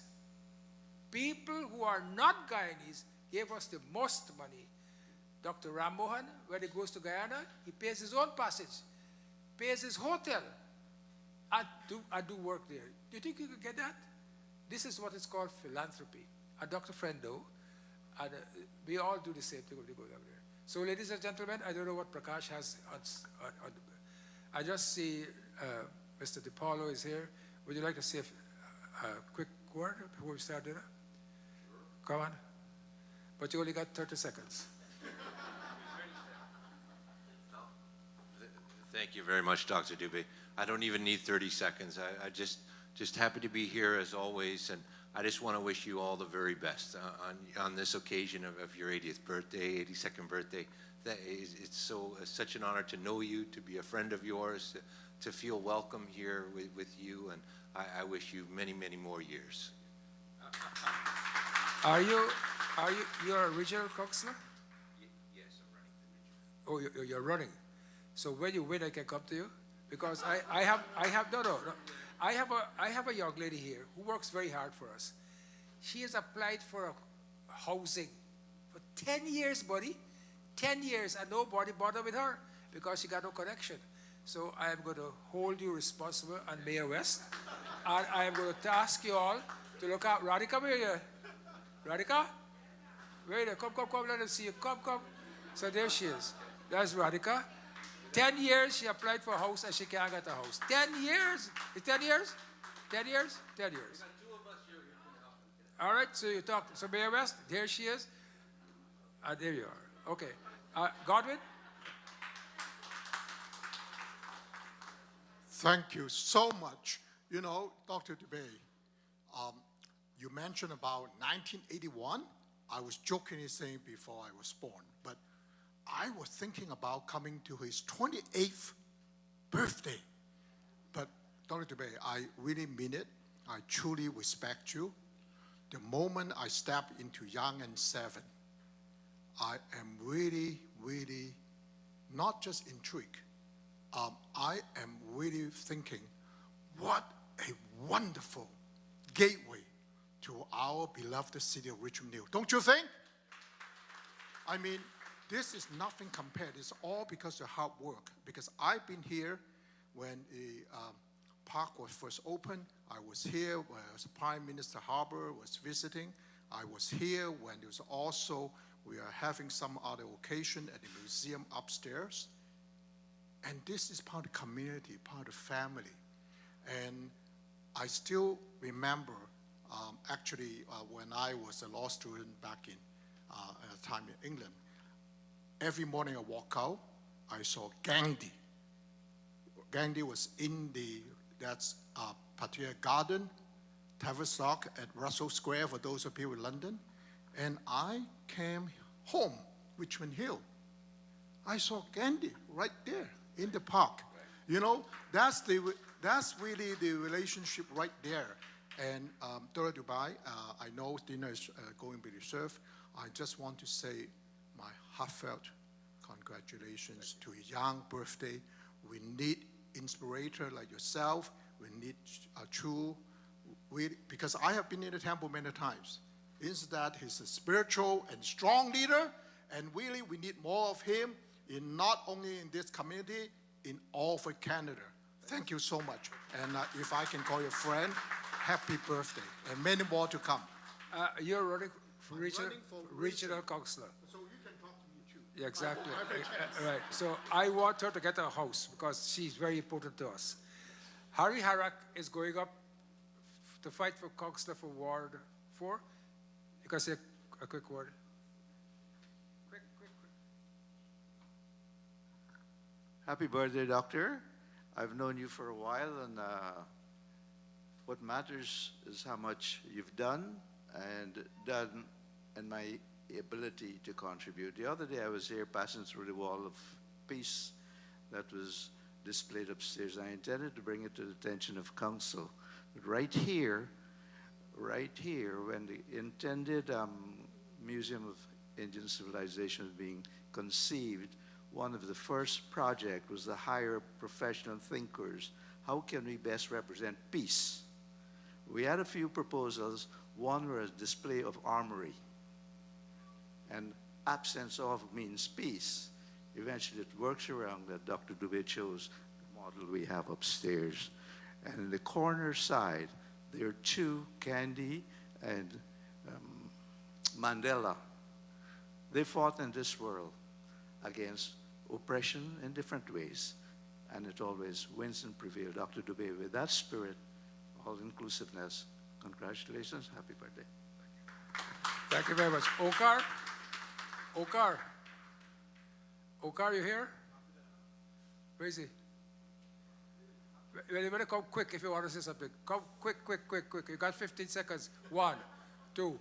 People who are not Guyanese gave us the most money. Dr. Rammohan, when he goes to Guyana, he pays his own passage, pays his hotel, and do work there. Do you think you could get that? This is what is called philanthropy. And Dr. Frendo, and we all do the same thing when we go down there. So, ladies and gentlemen, I don't know what Prakash has on I just see Mr. DiPaolo is here. Would you like to say a quick word before we start dinner? Sure. Come on. But you only got 30 seconds. Thank you very much, Dr. Dube. I don't even need 30 seconds. I just happy to be here as always, and I just want to wish you all the very best on this occasion of your 80th birthday, 82nd birthday. It's such an honor to know you, to be a friend of yours, to feel welcome here with you, and I wish you many, many more years. Are you a regional councillor? Yes, I'm running. Oh, you're running. So when you win, I can come to you, because I have a young lady here who works very hard for us. She has applied for a housing for 10 years, buddy. 10 years, and nobody bothered with her because she got no connection. So I am going to hold you responsible on Mayor West, and I am going to task you all to look out. Radhika, where are you? Radhika? Where are you? Come, let them see you. Come. So there she is. That's Radhika. 10 years she applied for a house and she can't get a house. 10 years? It's 10 years? 10 years? 10 years. All right, so you talk. So Mayor West, there she is. There you are. Okay. Godwin? Thank you so much. You know, Dr. Dube, you mentioned about 1981. I was jokingly saying before I was born, but I was thinking about coming to his 28th birthday. But Dr. Dube, I really mean it. I truly respect you. The moment I step into Young and Seven, I am really, really not just intrigued. I am really thinking, what a wonderful gateway to our beloved city of Richmond Hill. Don't you think? I mean, this is nothing compared. It's all because of hard work. Because I've been here when the park was first opened. I was here when Prime Minister Harbour was visiting. I was here when there was also, we are having some other occasion at the museum upstairs. And this is part of the community, part of the family. And I still remember, when I was a law student back in at a time in England, every morning I walk out, I saw Gandhi. Gandhi was in that's particular garden, Tavistock at Russell Square for those of you in London. And I came home, Richmond Hill. I saw Gandhi right there in the park. You know, that's really the relationship right there. And Dr. Dubai, I know dinner is going to be served. I just want to say my heartfelt congratulations to a young birthday. We need inspirator like yourself. We need a true, because I have been in the temple many times. Is that he's a spiritual and strong leader, and really we need more of him in not only in this community, in all of Canada. Thank you so much. And if I can call you a friend, happy birthday, and many more to come. You're running for regional councillor. So you can talk to me too. Yeah, exactly. Right. So I want her to get a house because she's very important to us. Harry Harak is going up to fight for councillor for Ward 4. You can say a quick word. Quick. Happy birthday, Doctor. I've known you for a while, and what matters is how much you've done and my ability to contribute. The other day I was here passing through the wall of peace that was displayed upstairs. I intended to bring it to the attention of council. But right here, when the intended Museum of Indian Civilization was being conceived, one of the first projects was to hire professional thinkers. How can we best represent peace? We had a few proposals. One was a display of armory. And absence of means peace. Eventually it works around that. Dr. Dube chose the model we have upstairs. And in the corner side, there are two, Gandhi and Mandela. They fought in this world against oppression in different ways. And it always wins and prevails. Dr. Dube, with that spirit, all inclusiveness, congratulations, happy birthday. Thank you very much. Okar? Okar? Okar, you here? Where is he? You better come quick if you want to say something. Come quick, quick, quick, quick. You got 15 seconds. 1, 2,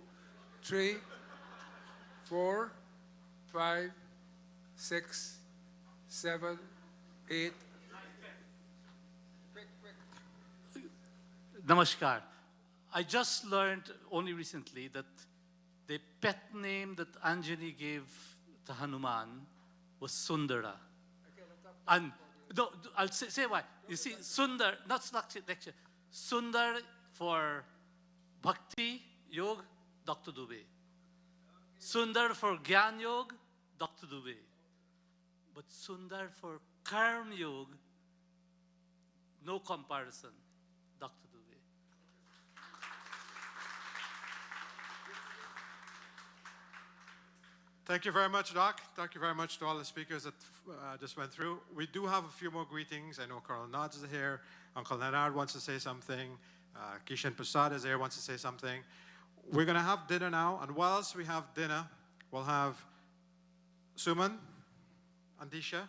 3, 4, 5, 6, 7, 8. Namaskar. I just learned only recently that the pet name that Anjani gave to Hanuman was Sundara. And no, I'll say why. You see, Sundar, not lecture. Sundar for Bhakti Yog, Dr. Dube. Sundar for Gyan Yog, Dr. Dube. But Sundar for Karma Yog, no comparison, Dr. Dube. Thank you very much, Doc. Thank you very much to all the speakers that just went through. We do have a few more greetings. I know Colonel Nods is here. Uncle Leonard wants to say something. Kishan Prasad is here, wants to say something. We're going to have dinner now. And whilst we have dinner, we'll have Suman and Disha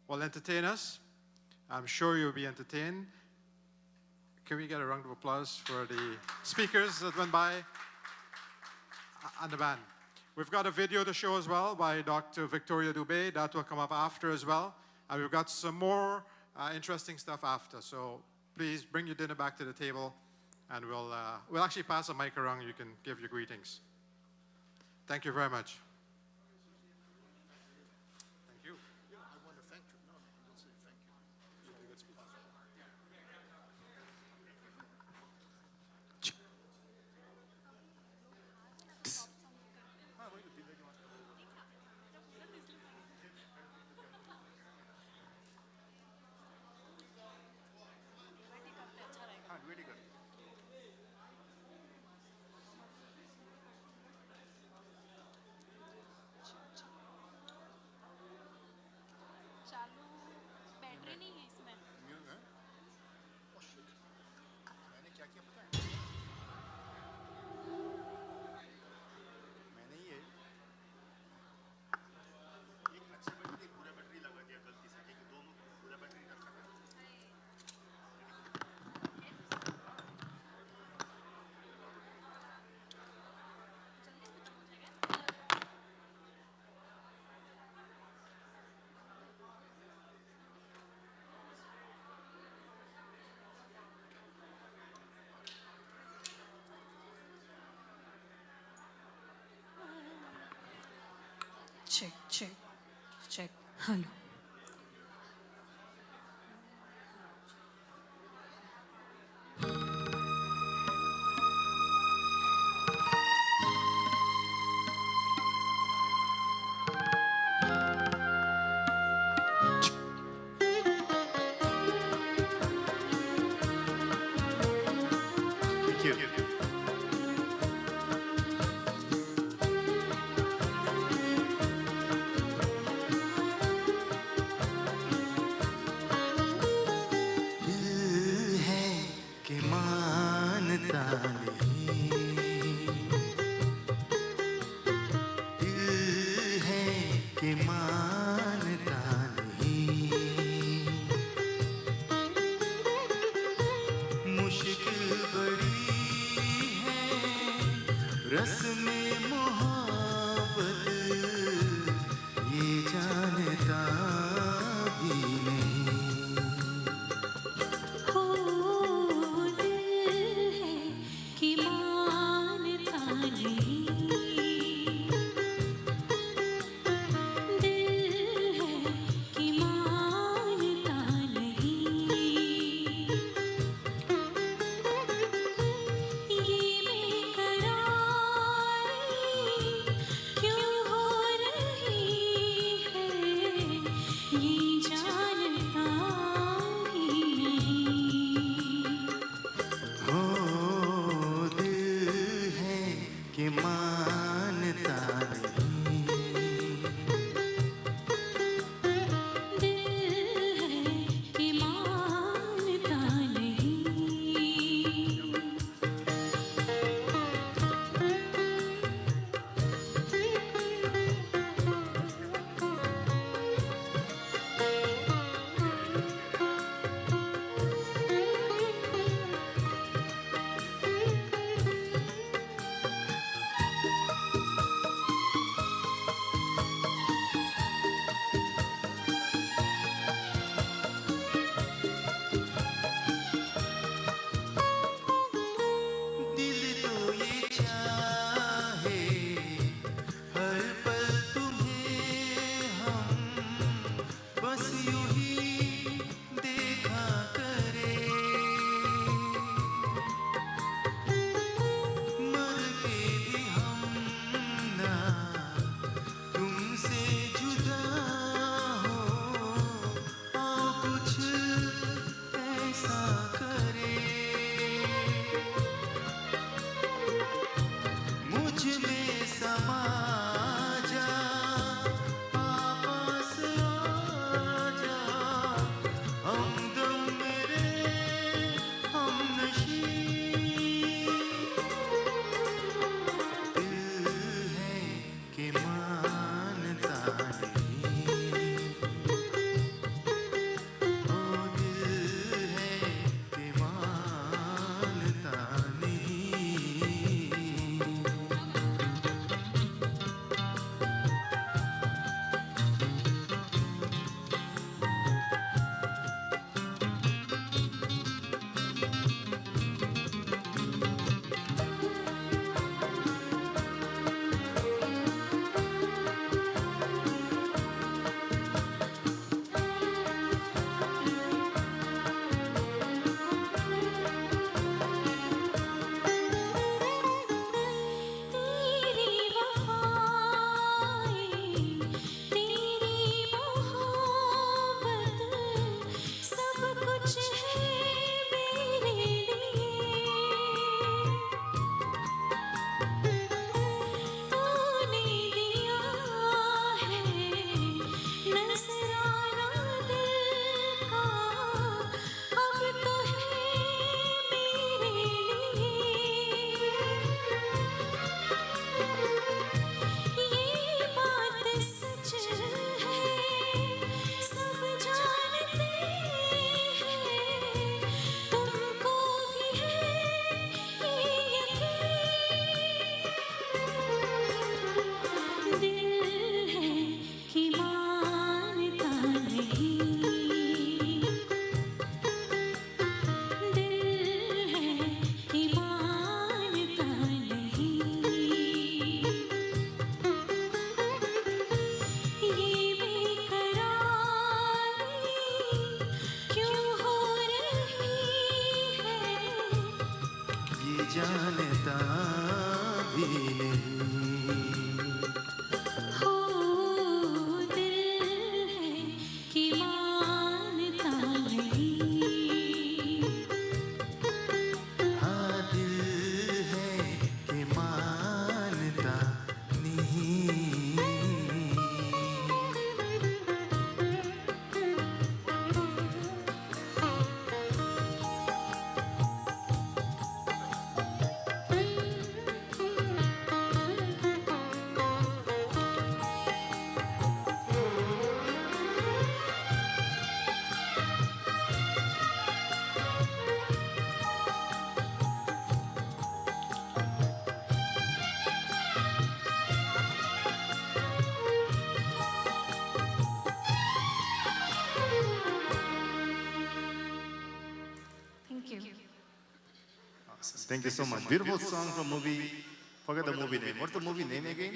will entertain us. I'm sure you'll be entertained. Can we get a round of applause for the speakers that went by and the band? We've got a video to show as well by Dr. Victoria Dube. That will come up after as well. And we've got some more interesting stuff after. So please bring your dinner back to the table and we'll actually pass a mic around. You can give your greetings. Thank you very much. Thank you. Yeah, I want to thank you. No, we'll say thank you. Really good. Battery नहीं है इसमें मैंने क्या किया पता है मैंने ये एक अच्छी बैटरी पूरा बैटरी लगा दिया गलती से कि दोनों पूरा बैटरी कर सका check check check hello Thank you. बस यूं ही देखा करे मर के भी हम ना तुमसे जुदा हो आओ कुछ ऐसा करे मुझ में समा जा पास आ जा हमदम मेरे हमनशी दिल है कि मानता नहीं ओ दिल है कि मानता नहीं तेरी वफाएं तेरी मोहब्बत सब कुछ है मेरे लिए तूने दिया है नजराना दिल का अब तो है मेरे लिए ये बात सच है सब जानते हैं तुमको भी है ये यकीन दिल है कि मानता नहीं दिल है कि मानता नहीं ये बेकरारी क्यों हो रही है ये जानता भी नहीं हो दिल है कि मानता नहीं हाँ दिल है कि मानता नहीं Thank you. Awesome. Thank you so much. Beautiful song from movie. Forget the movie name. What's the movie name again?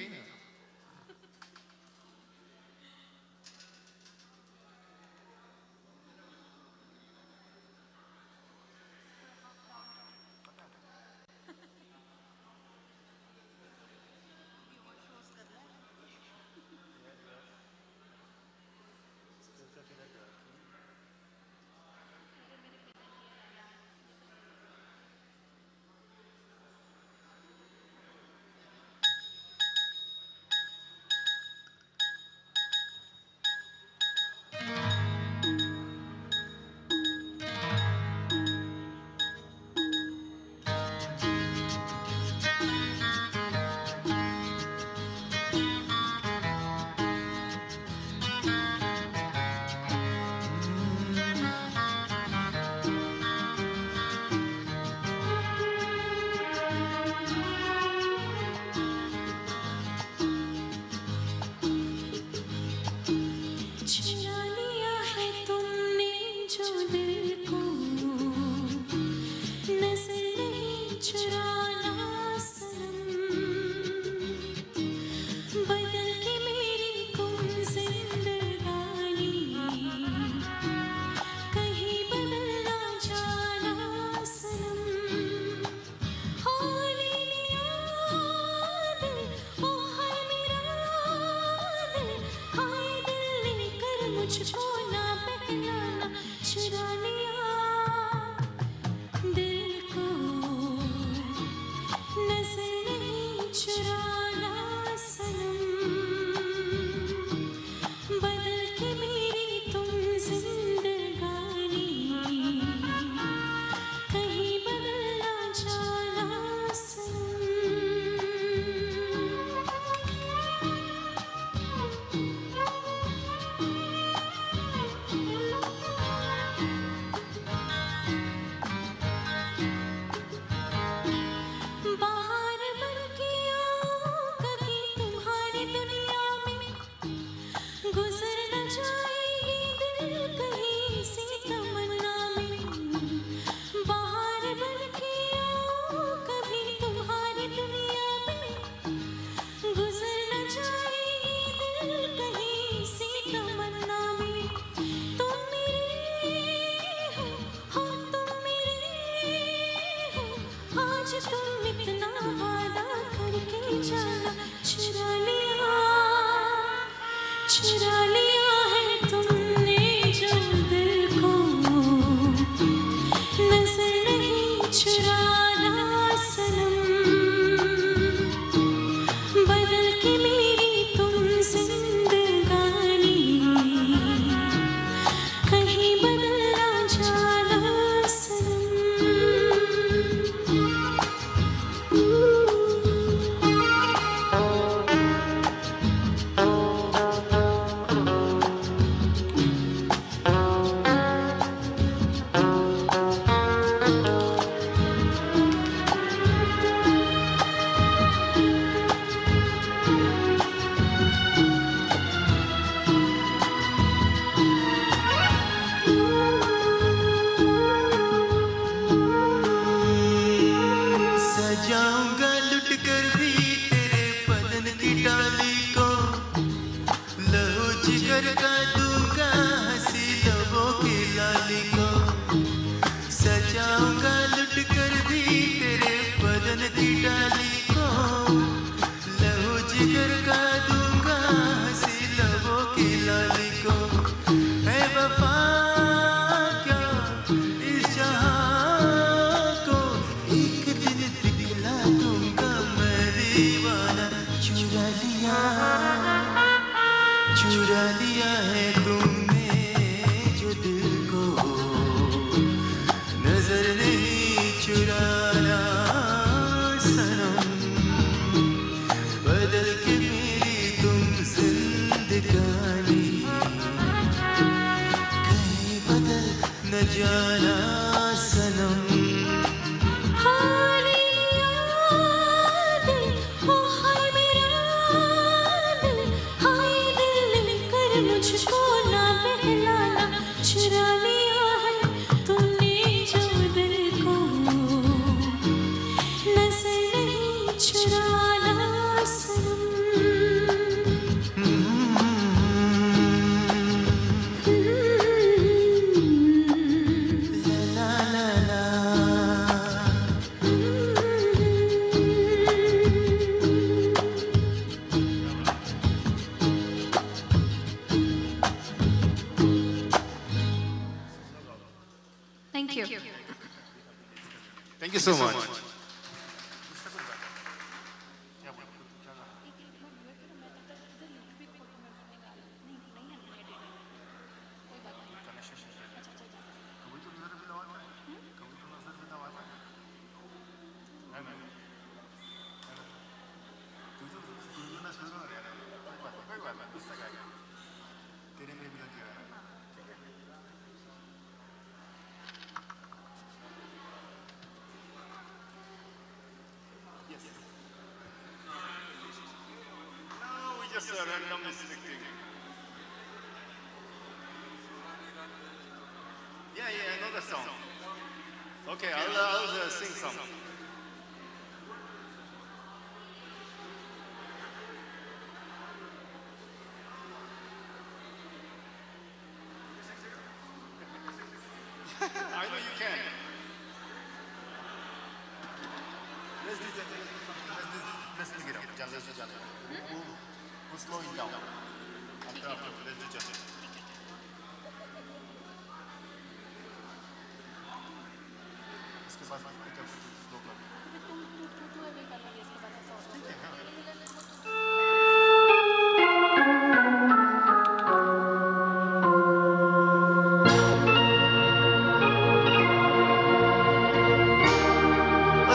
मुझको ना पहनाना, चुरा लिया दिल को, नजर नहीं चुराना सनम, बदल के मेरी तुम जिंदगानी, कहीं बदल ना जाना बाहर बन के आऊं कभी तुम्हारी दुनिया में, गुजर न जाए ये दिल कहीं सी तमन्ना में, बाहर बन के आऊं कभी तुम्हारी दुनिया में, गुजर न जाए ये दिल कहीं सी तमन्ना में, तुम मेरे हो, हाँ तुम मेरे हो, आज तुम इतना वादा करके जाना, चुरा लिया है तुमने जो दिल को, नजर नहीं चुराना सनम, बदल के मेरी तुम जिंदगानी, कहीं बदल ना जाना सजाऊंगा लुट कर भी तेरे बदन की डाली को, लहू जिगर का दूंगा हंसी लबों की लाली को, सजाऊंगा लुट कर भी तेरे बदन की डाली को, लहू जिगर का दूंगा हंसी लबों की लाली को, है वफा क्या इस जहां को, एक दिन दिखला दूंगा मैं दीवाना, चुरा लिया है तुमने जो दिल को, नजर नहीं चुराना सनम, बदल के मेरी तुम जिंदगानी, कहीं बदल न जाना सनम। मुझको ना पहलाना, चुरा लिया है तूने जो दिल को, नजर नहीं चुराना Thank you. Thank you so much. Just randomly selecting. Yeah, I know the song. Okay, I'll sing some. I know you can. Let's dig it up. Let's slow it down. After, let's do just. Let's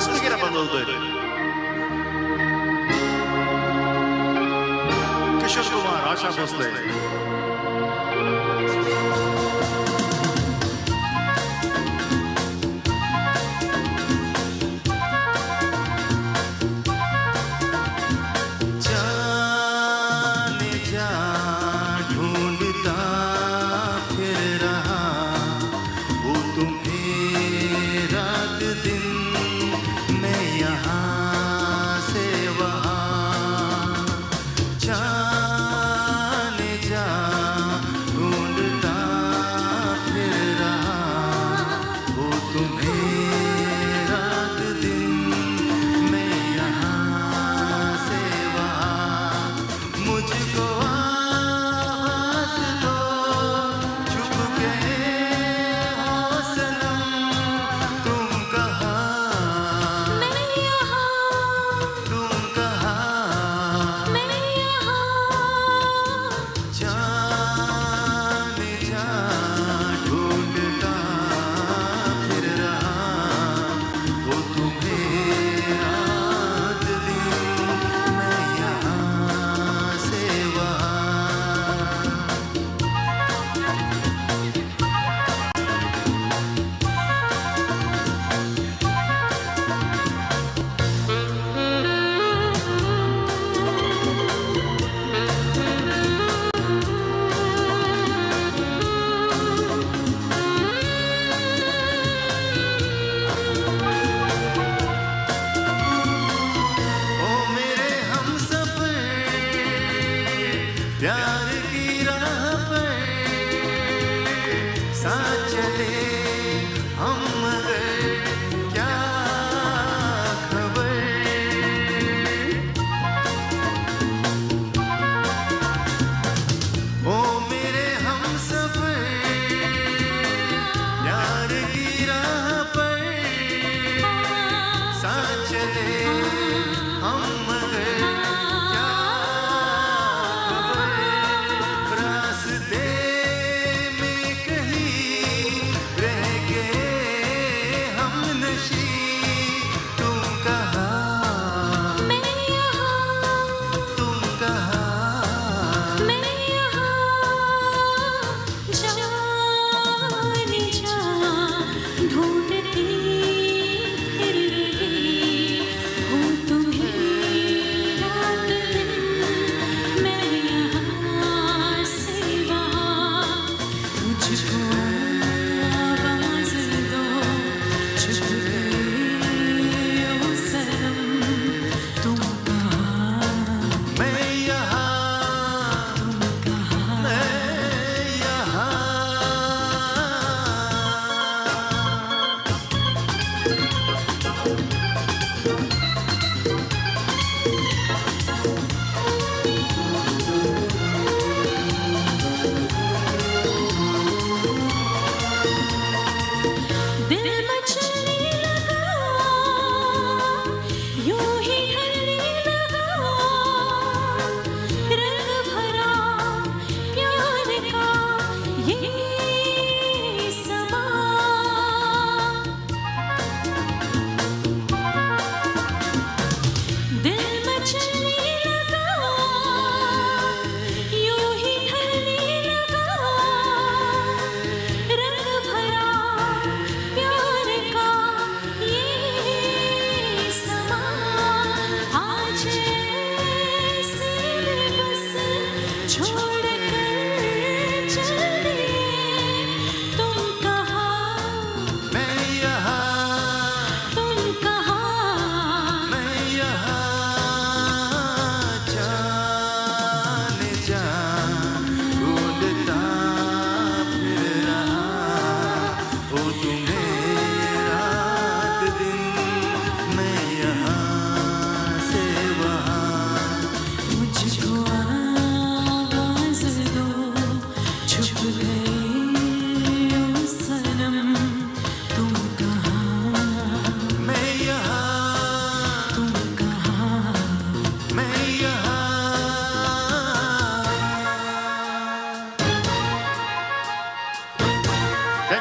pick it up a little bit. Kishore Kumar, Asha Bhosle. जाने जा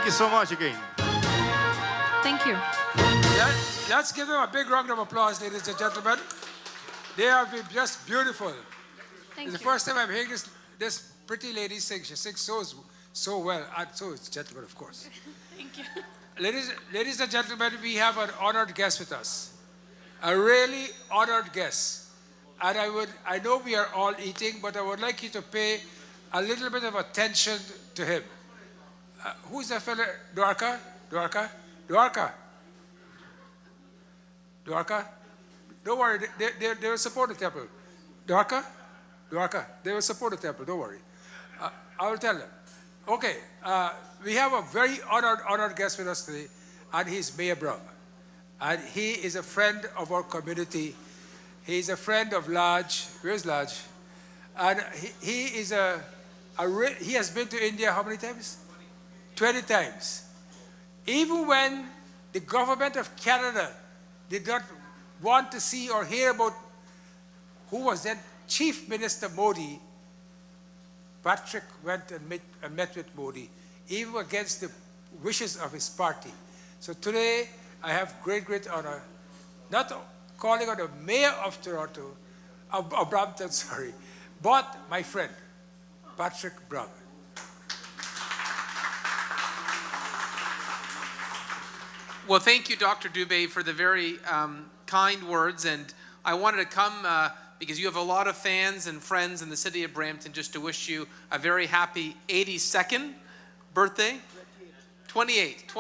you so much again. Thank you. Let's give them a big round of applause, ladies and gentlemen. They have been just beautiful. Thank It's you. the first time I'm hearing this pretty lady sing. She sings so well, and so is gentlemen, of course. Thank you. Ladies and gentlemen, we have an honored guest with us. A really honored guest. And I know we are all eating, but I would like you to pay a little bit of attention to him. Who's that fella? Dwarka? Dwarka? Dwarka? Dwarka? Don't worry, they will support the temple. Dwarka? Dwarka, they will support the temple, don't worry. I will tell them. Okay, we have a very honored guest with us today, and he's Mayor Brown. And he is a friend of our community. He's a friend of Laj. Where's Laj? And he has been to India how many times? 20 times. Even when the government of Canada did not want to see or hear about who was then Chief Minister Modi, Patrick went and met with Modi, even against the wishes of his party. So today, I have great honor, not calling on the mayor of Toronto, of Brampton, sorry, but my friend, Patrick Brown. Well, thank you, Dr. Dube, for the very kind words. And I wanted to come because you have a lot of fans and friends in the city of Brampton, just to wish you a very happy 82nd birthday. 28.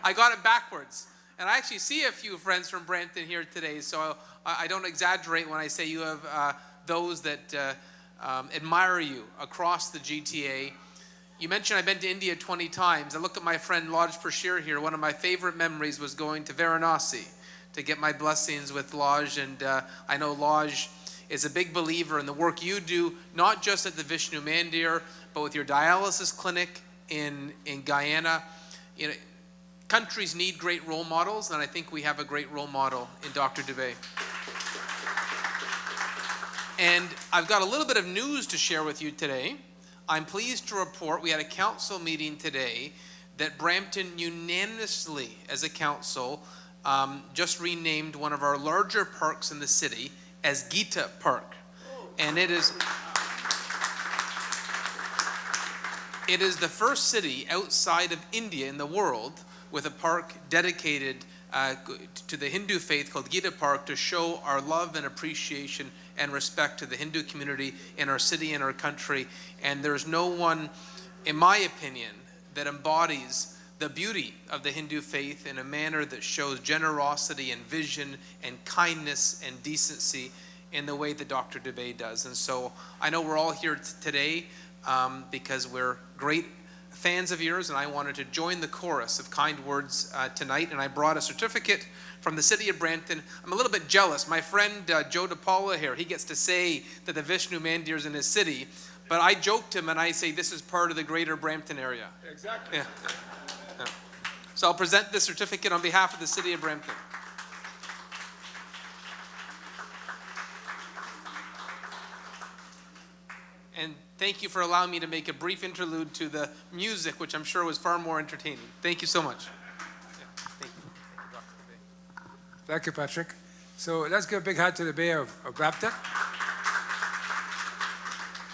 I got it backwards. And I actually see a few friends from Brampton here today, so I don't exaggerate when I say you have those that admire you across the GTA. You mentioned I've been to India 20 times. I look at my friend Laj Prashir here. One of my favorite memories was going to Varanasi to get my blessings with Laj. And I know Laj is a big believer in the work you do, not just at the Vishnu Mandir, but with your dialysis clinic in Guyana. You know, countries need great role models, and I think we have a great role model in Dr. Dube. And I've got a little bit of news to share with you today. I'm pleased to report we had a council meeting today that Brampton unanimously, as a council, just renamed one of our larger parks in the city as Gita Park. And it is the first city outside of India in the world with a park dedicated to the Hindu faith called Gita Park, to show our love and appreciation and respect to the Hindu community in our city and our country. And there's no one, in my opinion, that embodies the beauty of the Hindu faith in a manner that shows generosity and vision and kindness and decency in the way that Dr. Dube does. And so I know we're all here today because we're great fans of yours, and I wanted to join the chorus of kind words tonight. And I brought a certificate from the city of Brampton. I'm a little bit jealous. My friend Joe DePaula here, he gets to say that the Vishnu Mandir is in his city, but I joked him and I say this is part of the greater Brampton area. Exactly. Yeah. Yeah. So I'll present this certificate on behalf of the city of Brampton. And thank you for allowing me to make a brief interlude to the music, which I'm sure was far more entertaining. Thank you so much. Thank you, Patrick. So let's give a big hand to the mayor of Brampton.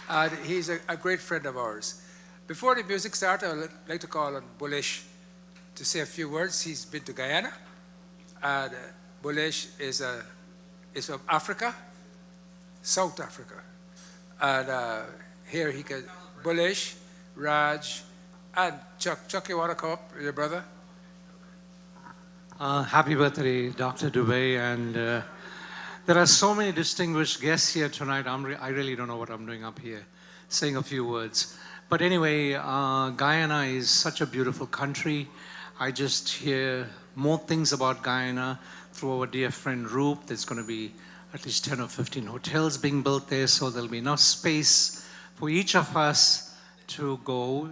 And he's a great friend of ours. Before the music starts, I'd like to call on Bulesh to say a few words. He's been to Guyana. And Bulesh is from Africa, South Africa. And here he can, Bulesh, Raj, and Chuck. Chuck, you want to come up, your brother? Happy birthday, Dr. Dube. And there are so many distinguished guests here tonight. I really don't know what I'm doing up here, saying a few words. But anyway, Guyana is such a beautiful country. I just hear more things about Guyana through our dear friend Roop. There's going to be at least 10 or 15 hotels being built there, so there'll be enough space for each of us to go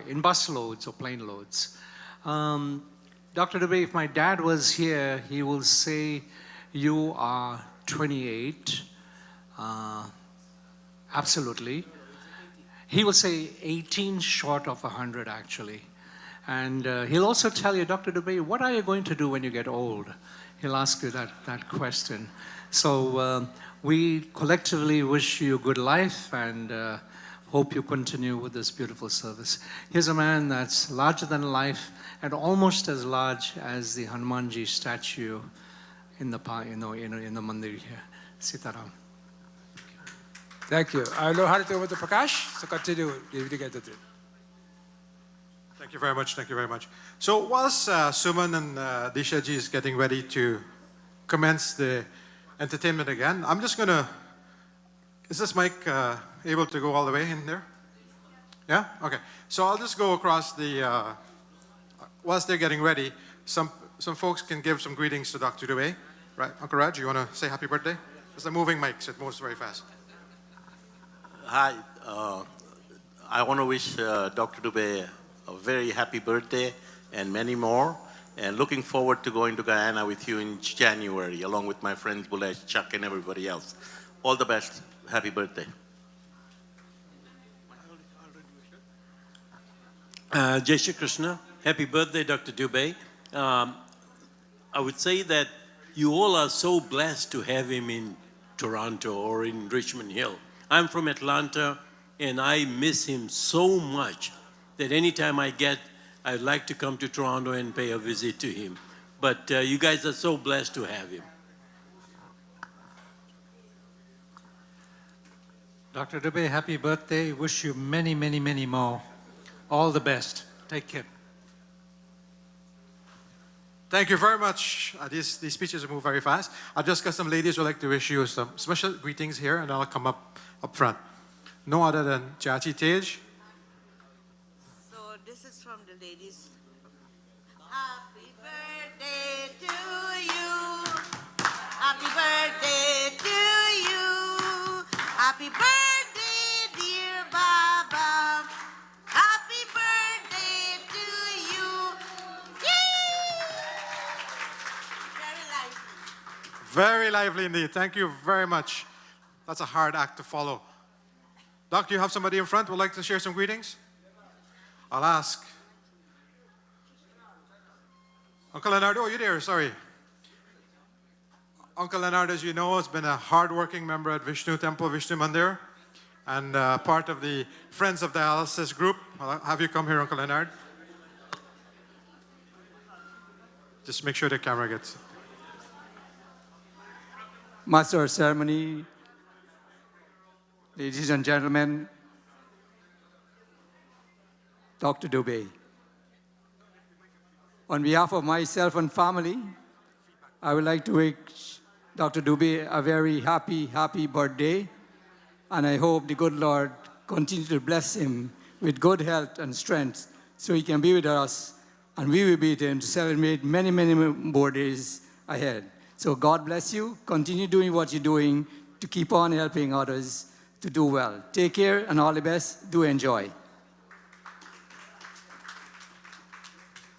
in bus loads or plane loads. Dr. Dube, if my dad was here, he will say you are 28. Absolutely. He will say 18 short of 100, actually. And he'll also tell you, Dr. Dube, what are you going to do when you get old? He'll ask you that question. So we collectively wish you good life and hope you continue with this beautiful service. Here's a man that's larger than life and almost as large as the Hanumanji statue in the mandir here. Sitaram. Thank you. I know how to do with the Prakash, so continue. Thank you very much. Thank you very much. So whilst Suman and Disha ji is getting ready to commence the entertainment again, I'm just going to, is this mic able to go all the way in there? Yeah? Okay. So I'll just go across the, whilst they're getting ready, some folks can give some greetings to Dr. Dube. Right, Uncle Raj, you want to say happy birthday? It's a moving mic, so it moves very fast. Hi, I want to wish Dr. Dube a very happy birthday and many more. And looking forward to going to Guyana with you in January, along with my friends Bulesh, Chuck, and everybody else. All the best. Happy birthday. Jai Shri Krishna. Happy birthday, Dr. Dube. I would say that you all are so blessed to have him in Toronto or in Richmond Hill. I'm from Atlanta, and I miss him so much that anytime I'd like to come to Toronto and pay a visit to him. But you guys are so blessed to have him. Dr. Dube, happy birthday. Wish you many, many, many more. All the best. Take care. Thank you very much. These speeches move very fast. I've just got some ladies who would like to wish you some special greetings here, and I'll come up front. No other than Chachi Tej. So this is from the ladies. Happy birthday to you. Happy birthday to you. Happy birthday, dear Baba. Happy birthday to you. Yay! Very lively. Very lively indeed. Thank you very much. That's a hard act to follow. Doc, do you have somebody in front who would like to share some greetings? I'll ask. Uncle Leonardo, are you there? Sorry. Uncle Leonardo, as you know, has been a hard-working member at Vishnu Temple, Vishnu Mandir, and part of the Friends of Dialysis group. I'll have you come here, Uncle Leonard. Just make sure the camera gets it. Master of Ceremony, ladies and gentlemen, Dr. Dube. On behalf of myself and family, I would like to wish Dr. Dube a very happy birthday, and I hope the good Lord continue to bless him with good health and strength so he can be with us, and we will be with him to celebrate many, many more days ahead. So God bless you. Continue doing what you're doing to keep on helping others to do well. Take care and all the best. Do enjoy.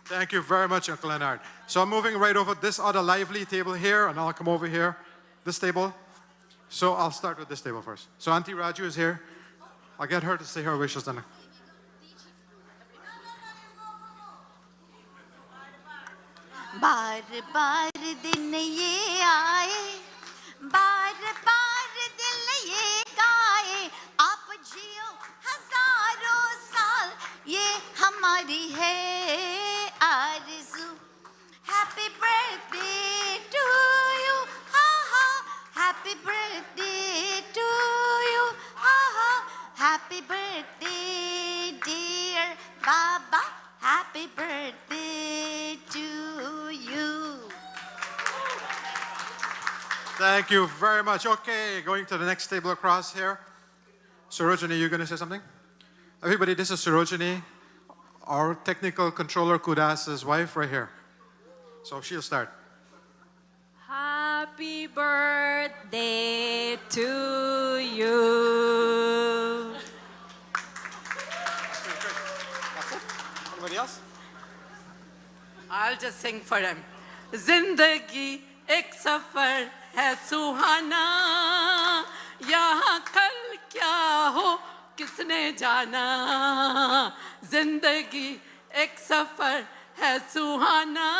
Thank you very much, Uncle Leonard. So I'm moving right over this other lively table here, and I'll come over here, this table. So I'll start with this table first. So Auntie Raju is here. I'll get her to say her wishes then. बार बार दिन ये आए, बार बार दिल ये गाए, आप जियो हजारों साल, ये हमारी है आरज़ू. Happy birthday to you, ha ha. Happy birthday to you, ha ha. Happy birthday, dear Baba. Happy birthday to you. Thank you very much. Okay, going to the next table across here. Sarojini, you going to say something? Everybody, this is Sarojini, our technical controller Kudas's wife right here. So she'll start. Happy birthday to you. Anybody else? I'll just sing for him. Zindagi ek safar hai suhana, yahan kal kya ho kisne jana. Zindagi एक सफर है सुहाना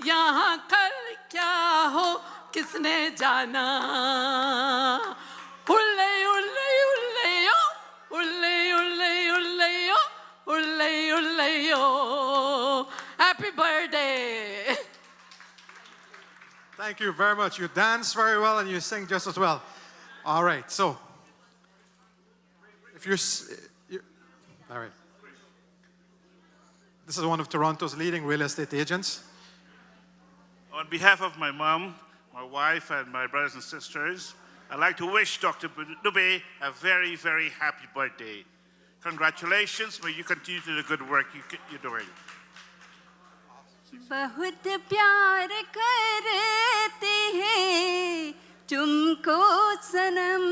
यहाँ कल क्या हो किसने जाना उल्ले उल्ले उल्ले यो उल्ले उल्ले उल्ले यो उल्ले उल्ले यो happy birthday Thank you very much. You dance very well and you sing just as well. All right, so if all right. This is one of Toronto's leading real estate agents. On behalf of my mom, my wife, and my brothers and sisters, I'd like to wish Dr. Dube a very, very happy birthday. Congratulations. May you continue to do the good work you're doing. बहुत प्यार करते हैं तुमको सनम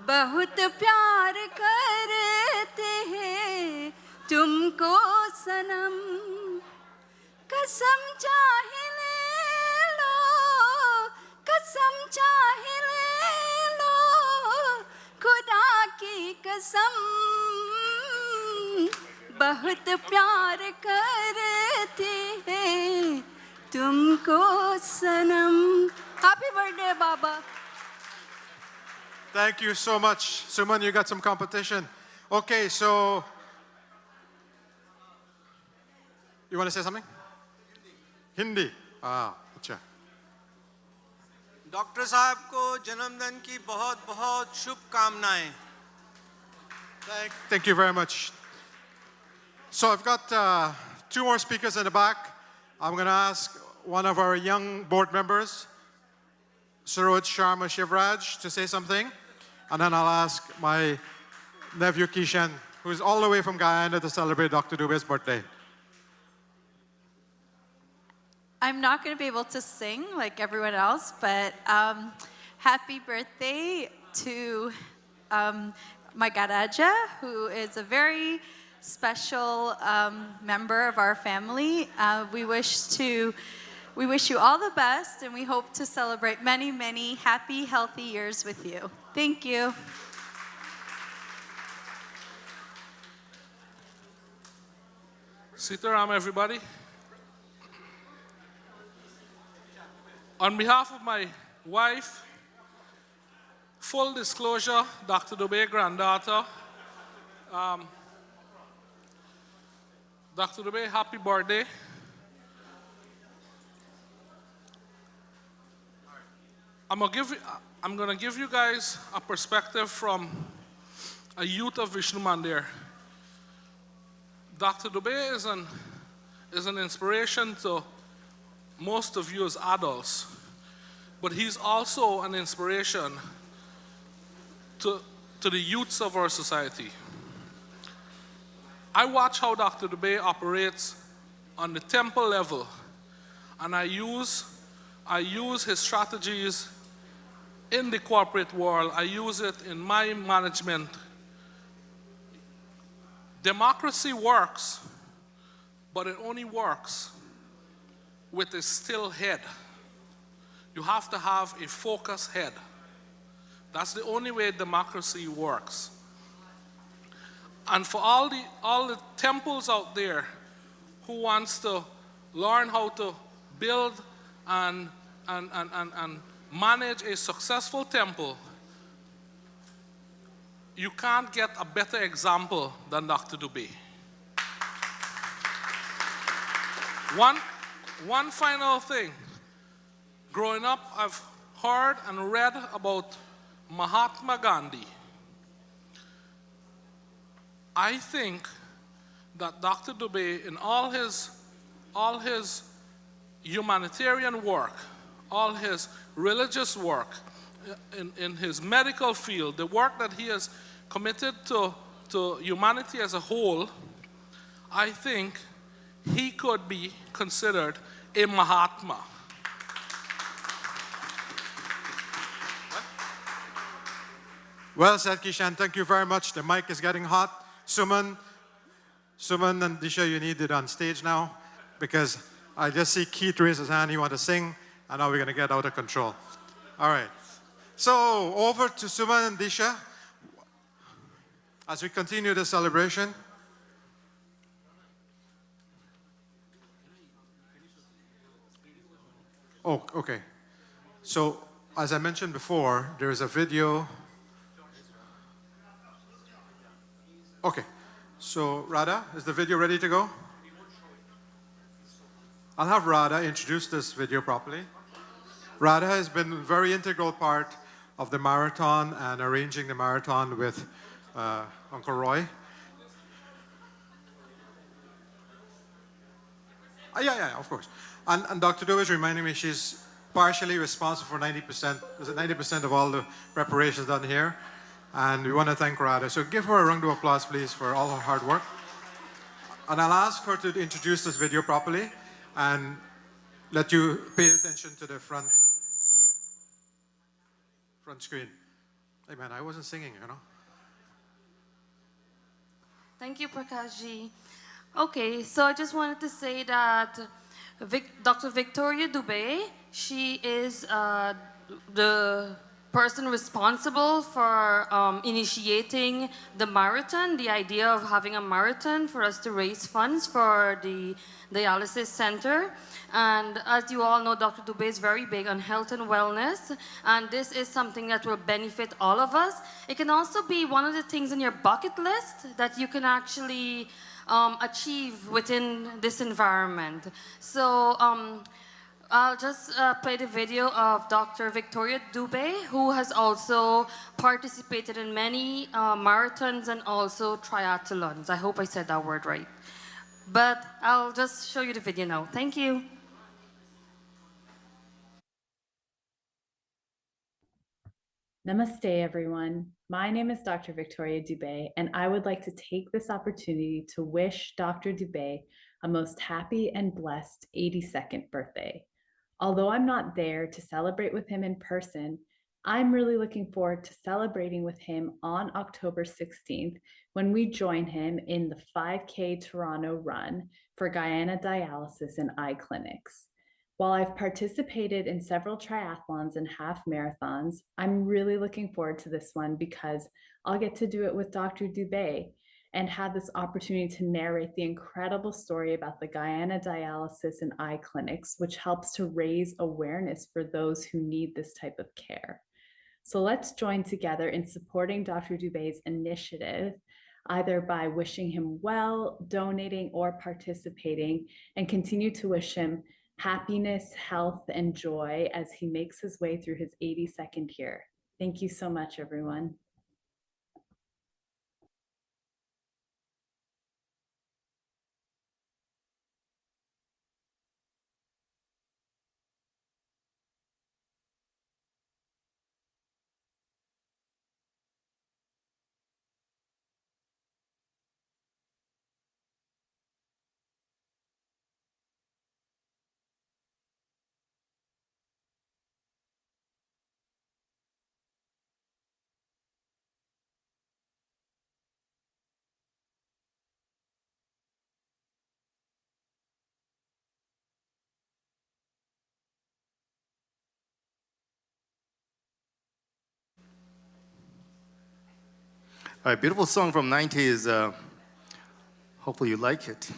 बहुत प्यार करते हैं तुमको सनम कसम चाहे ले लो कसम चाहे ले लो खुदा की कसम बहुत प्यार करते हैं तुमको सनम Happy birthday, Baba. Thank you so much. Suman, you got some competition. Okay, so you want to say something? Hindi. Ah, acha. Doctor साहब को जन्मदिन की बहुत बहुत शुभकामनाएं. Thank you very much. So I've got 2 more speakers in the back. I'm going to ask one of our young board members, Suraj Sharma Shivraj, to say something. And then I'll ask my nephew Kishan, who's all the way from Guyana to celebrate Dr. Dube's birthday. I'm not going to be able to sing like everyone else, but happy birthday to my Garaja, who is a very special member of our family. We wish you all the best, and we hope to celebrate many, many happy, healthy years with you. Thank you. Sitaram, everybody. On behalf of my wife, full disclosure, Dr. Dube, granddaughter, Dr. Dube, happy birthday. I'm gonna give you guys a perspective from a youth of Vishnu Mandir. Dr. Dube is an inspiration to most of you as adults, but he's also an inspiration to the youths of our society. I watch how Dr. Dube operates on the temple level, and I use his strategies in the corporate world. I use it in my management. Democracy works, but it only works with a still head. You have to have a focused head. That's the only way democracy works. And for all the temples out there who wants to learn how to build and manage a successful temple, you can't get a better example than Dr. Dube. One final thing. Growing up, I've heard and read about Mahatma Gandhi. I think that Dr. Dube, in all his humanitarian work, all his religious work, in his medical field, the work that he has committed to humanity as a whole, I think he could be considered a Mahatma. Well said, Kishan. Thank you very much. The mic is getting hot. Suman and Disha, you need it on stage now, because I just see Keith raise his hand. He wants to sing, and now we're going to get out of control. All right. So over to Suman and Disha as we continue the celebration. Oh, okay. So, as I mentioned before, there is a video. Okay. So, Radha, is the video ready to go? I'll have Radha introduce this video properly. Radha has been a very integral part of the marathon and arranging the marathon with Uncle Roy. Yeah, of course. And Dr. Dube is reminding me she's partially responsible for 90% of all the preparations done here. And we want to thank Radha. So give her a round of applause, please, for all her hard work. And I'll ask her to introduce this video properly and let you pay attention to the front screen. Hey man, I wasn't singing, you know. Thank you, Prakashji. Okay, so I just wanted to say that Dr. Victoria Dube, she is the person responsible for initiating the marathon, the idea of having a marathon for us to raise funds for the dialysis center. And as you all know, Dr. Dube is very big on health and wellness, and this is something that will benefit all of us. It can also be one of the things in your bucket list that you can actually achieve within this environment. So I'll just play the video of Dr. Victoria Dube, who has also participated in many marathons and also triathlons. I hope I said that word right. But I'll just show you the video now. Thank you. Namaste, everyone. My name is Dr. Victoria Dube, and I would like to take this opportunity to wish Dr. Dube a most happy and blessed 82nd birthday. Although I'm not there to celebrate with him in person, I'm really looking forward to celebrating with him on October 16th when we join him in the 5K Toronto run for Guyana Dialysis and Eye Clinics. While I've participated in several triathlons and half marathons, I'm really looking forward to this one because I'll get to do it with Dr. Dube and have this opportunity to narrate the incredible story about the Guyana Dialysis and Eye Clinics, which helps to raise awareness for those who need this type of care. So let's join together in supporting Dr. Dube's initiative, either by wishing him well, donating, or participating, and continue to wish him happiness, health, and joy as he makes his way through his 82nd year. Thank you so much, everyone. A beautiful song from 90s. Hopefully you like it.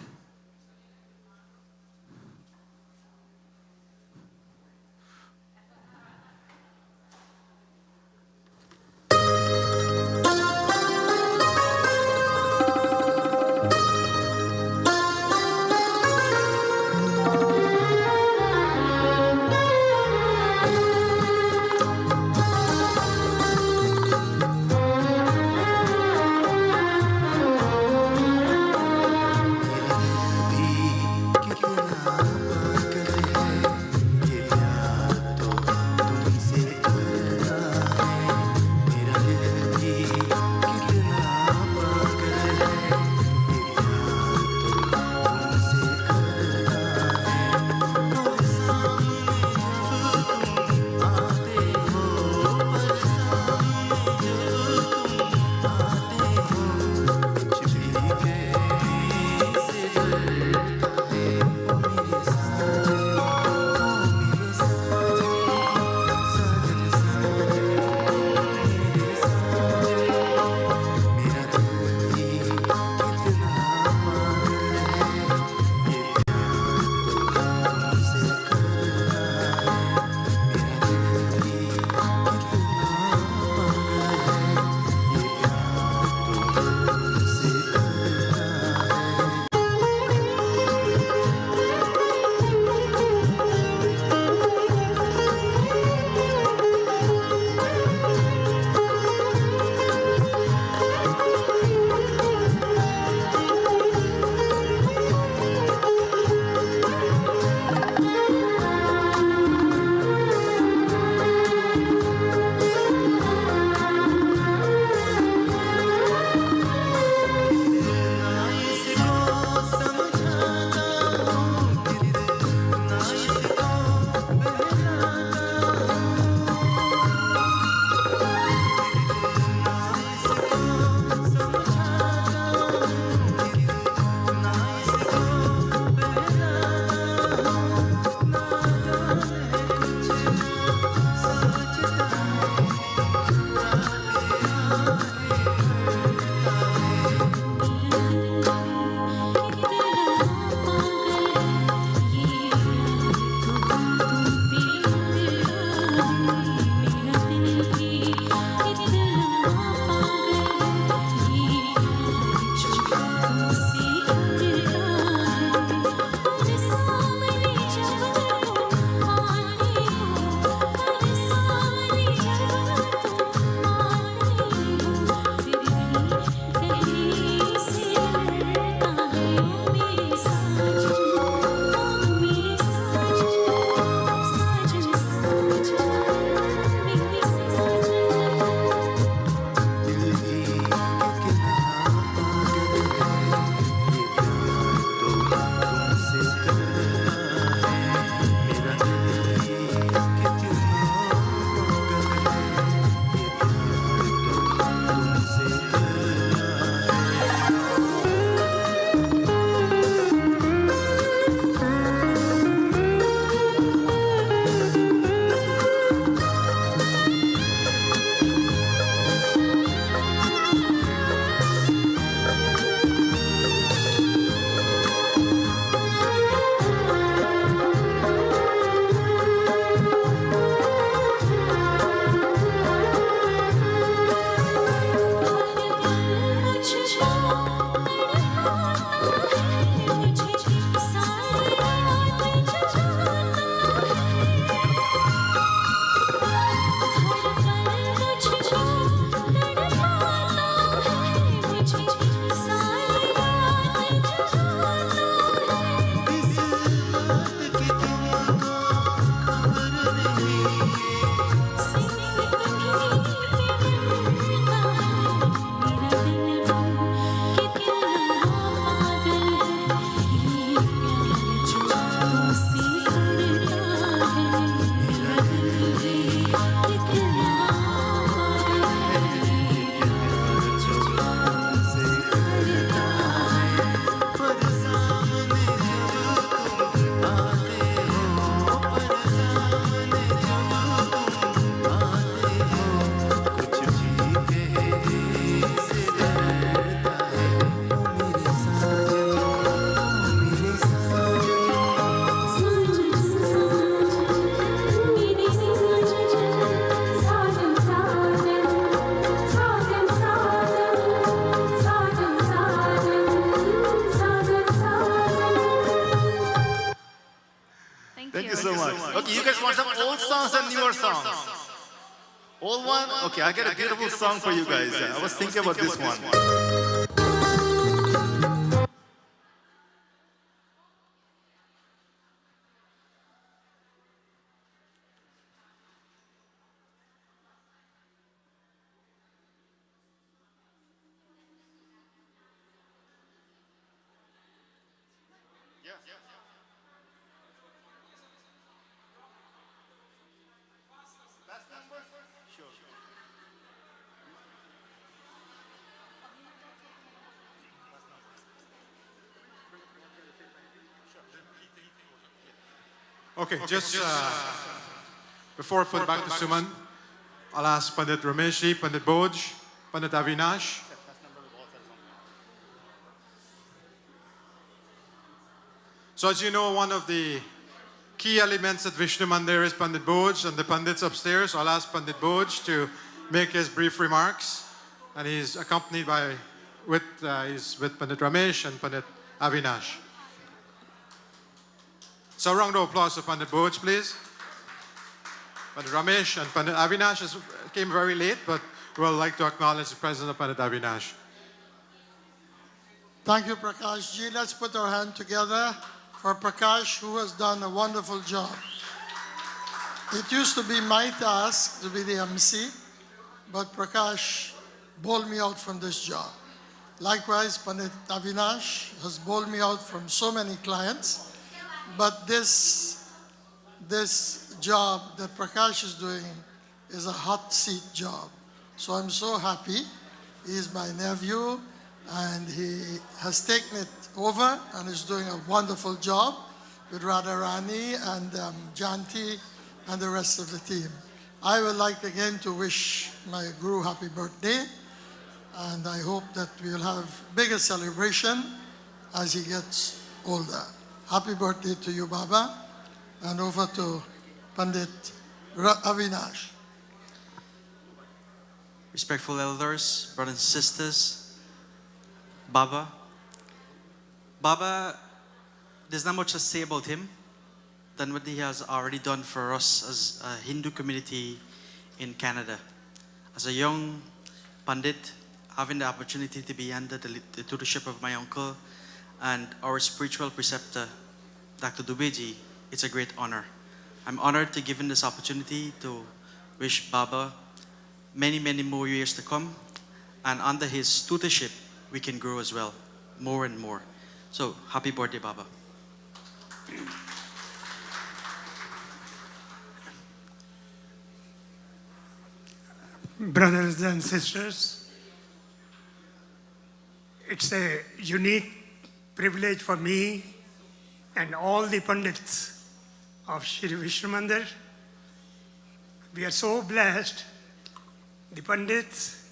Thank you so much. Okay, you guys want some old songs and newer songs? Old one? Okay, I got a beautiful song for you guys. I was thinking about this one. Okay, just before I put it back to Suman, I'll ask Pandit Rameshji, Pandit Boj, Pandit Avinash. So as you know, one of the key elements at Vishnu Mandir is Pandit Boj and the Pandits upstairs. I'll ask Pandit Boj to make his brief remarks. And he's accompanied by, he's with Pandit Ramesh and Pandit Avinash. So a round of applause for Pandit Boj, please. Pandit Ramesh and Pandit Avinash came very late, but we would like to acknowledge the presence of Pandit Avinash. Thank you, Prakash ji. Let's put our hand together for Prakash, who has done a wonderful job. It used to be my task to be the MC, but Prakash bowled me out from this job. Likewise, Pandit Avinash has bowled me out from so many clients. But this job that Prakash is doing is a hot seat job. So I'm so happy. He is my nephew and he has taken it over and is doing a wonderful job with Radharani and Janti and the rest of the team. I would like again to wish my Guru happy birthday, and I hope that we'll have bigger celebration as he gets older. Happy birthday to you, Baba. And over to Pandit Avinash. Respectful elders, brothers and sisters, Baba. Baba, there's not much to say about him than what he has already done for us as a Hindu community in Canada. As a young Pandit, having the opportunity to be under the tutorship of my uncle and our spiritual preceptor, Dr. Dube, it's a great honor. I'm honored to be given this opportunity to wish Baba many, many more years to come, and under his tutorship, we can grow as well, more and more. So, happy birthday, Baba. Brothers and sisters, it's a unique privilege for me and all the Pandits of Shri Vishnu Mandir. We are so blessed, the Pandits,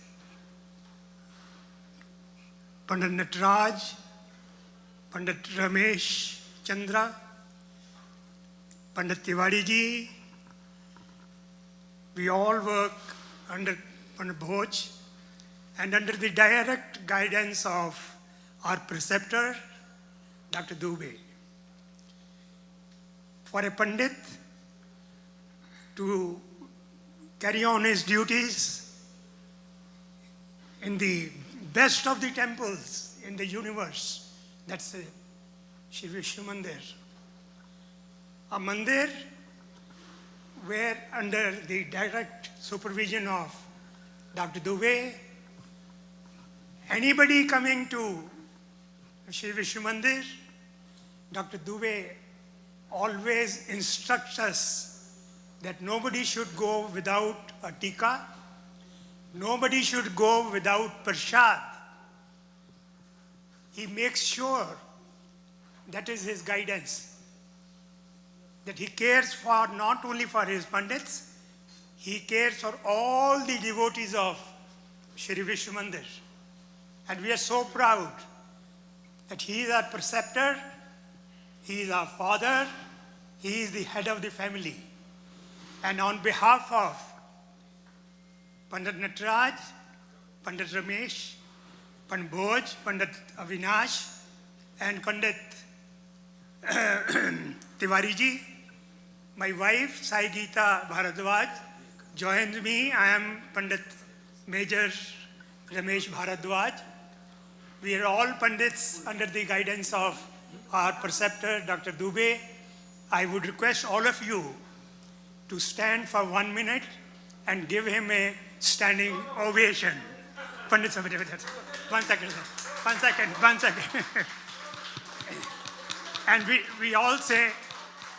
Pandit Nataraj, Pandit Ramesh Chandra, Pandit Tiwari ji, we all work under Pandit Bhoj and under the direct guidance of our preceptor, Dr. Dube. For a Pandit to carry on his duties in the best of the temples in the universe, that's Shri Vishnu Mandir. A mandir where under the direct supervision of Dr. Dube, anybody coming to Shri Vishnu Mandir, Dr. Dube always instructs us that nobody should go without a tika, nobody should go without prasad. He makes sure, that is his guidance, that he cares for not only for his Pandits, he cares for all the devotees of Shri Vishnu Mandir. And we are so proud that he is our preceptor, he is our father, he is the head of the family. And on behalf of Pandit Nataraj, Pandit Ramesh, Pandit Bhoj, Pandit Avinash, and Pandit Tiwari ji, my wife, Sai Geeta Bharadwaj, joins me. I am Pandit Major Ramesh Bharadwaj. We are all Pandits under the guidance of our preceptor, Dr. Dube. I would request all of you to stand for 1 minute and give him a standing ovation. Pandit, 1 second, sir. 1 second, 1 second. And we all say,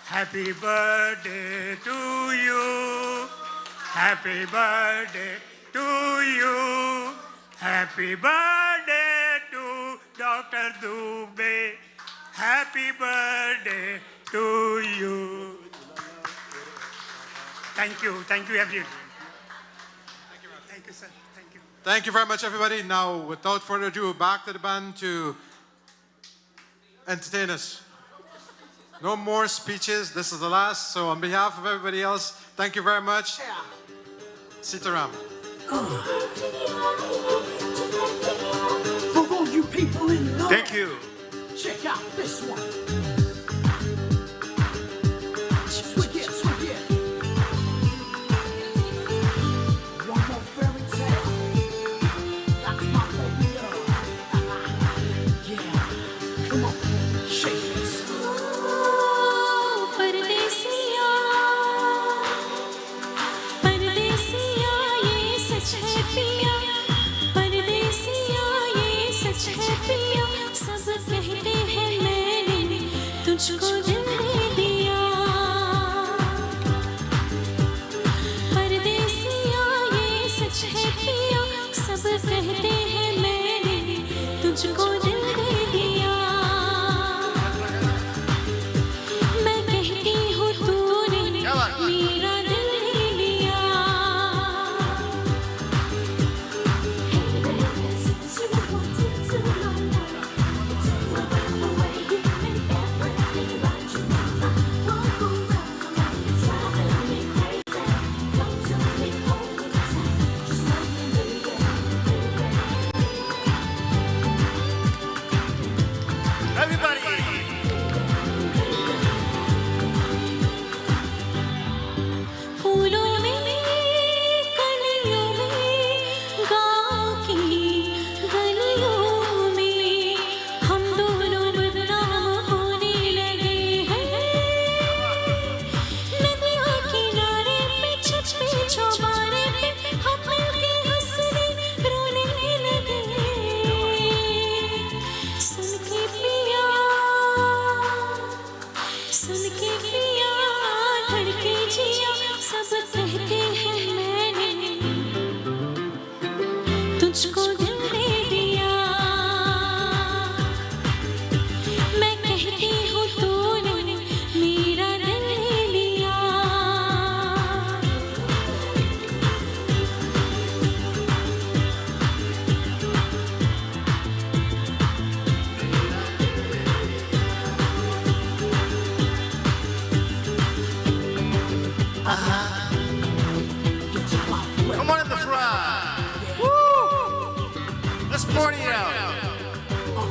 happy birthday to you, happy birthday to you, happy birthday to Dr. Dube, happy birthday to you. Thank you everyone. Thank you, sir. Thank you. Thank you very much, everybody. Now, without further ado, back to the band to entertain us. No more speeches. This is the last. So on behalf of everybody else, thank you very much. Sitaram. For all you people in love, Thank you. check out this one. Swig it, swig it. One more fairy tale. That's my baby girl. Yeah, come on, shake this. परदेसिया परदेसिया ये सच है पिया परदेसिया ये सच है पिया सब कहते हैं मैंने तुझको दिल दे दिया परदेसिया ये सच है पिया सब कहते हैं मैंने तुझको दिल दे दिया मैं कहती हूँ तूने मेरा दिल ले लिया Since you wanted to my life, take my breath away, you make everything right. सुन के पिया लड़के जिया सब कहते हैं मैंने तुझको दिल दे दिया मैं कहती हूँ तूने मेरा दिल ले लिया Come on in the front. Woo! Let's party it out.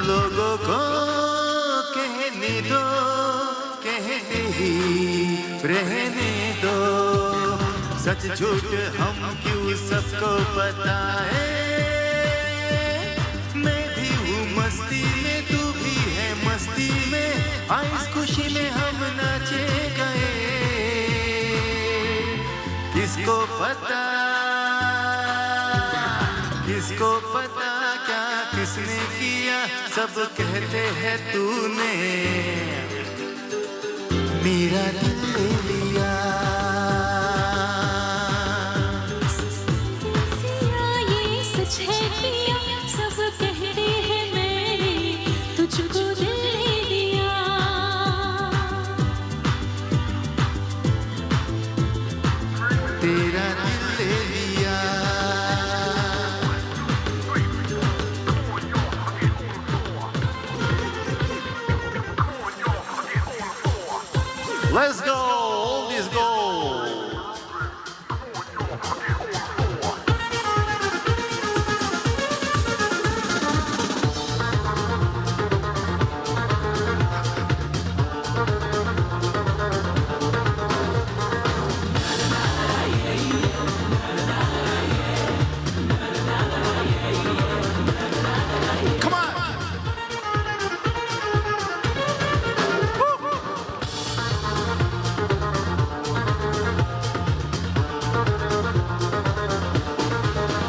लोगों को कहने दो कहते ही रहने दो सच झूठ हम क्यों सबको बताए मैं भी हूँ मस्ती में तू भी है मस्ती में इस खुशी में हम नाचे गए किसको पता क्या किसने किया सब कहते हैं तूने मेरा दिल ले लिया ये सच है पिया सब कहते हैं मैंने तुझको दिल ले लिया तेरा दिल ले लिया Let's go. Oldies go. Come on.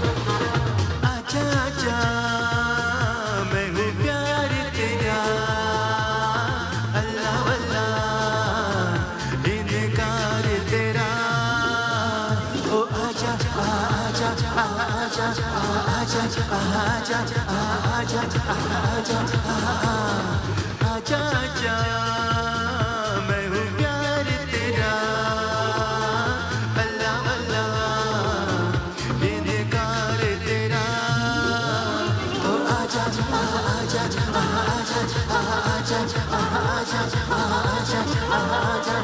आजा आजा मैं हूँ प्यार तेरा अल्लाह अल्लाह इनकार तेरा ओ आजा आजा आजा आजा आजा आजा आजा आजा आजा मैं हूँ प्यार तेरा अल्लाह अल्लाह इनकार तेरा ओ आजा आजा आजा आजा आजा आजा आजा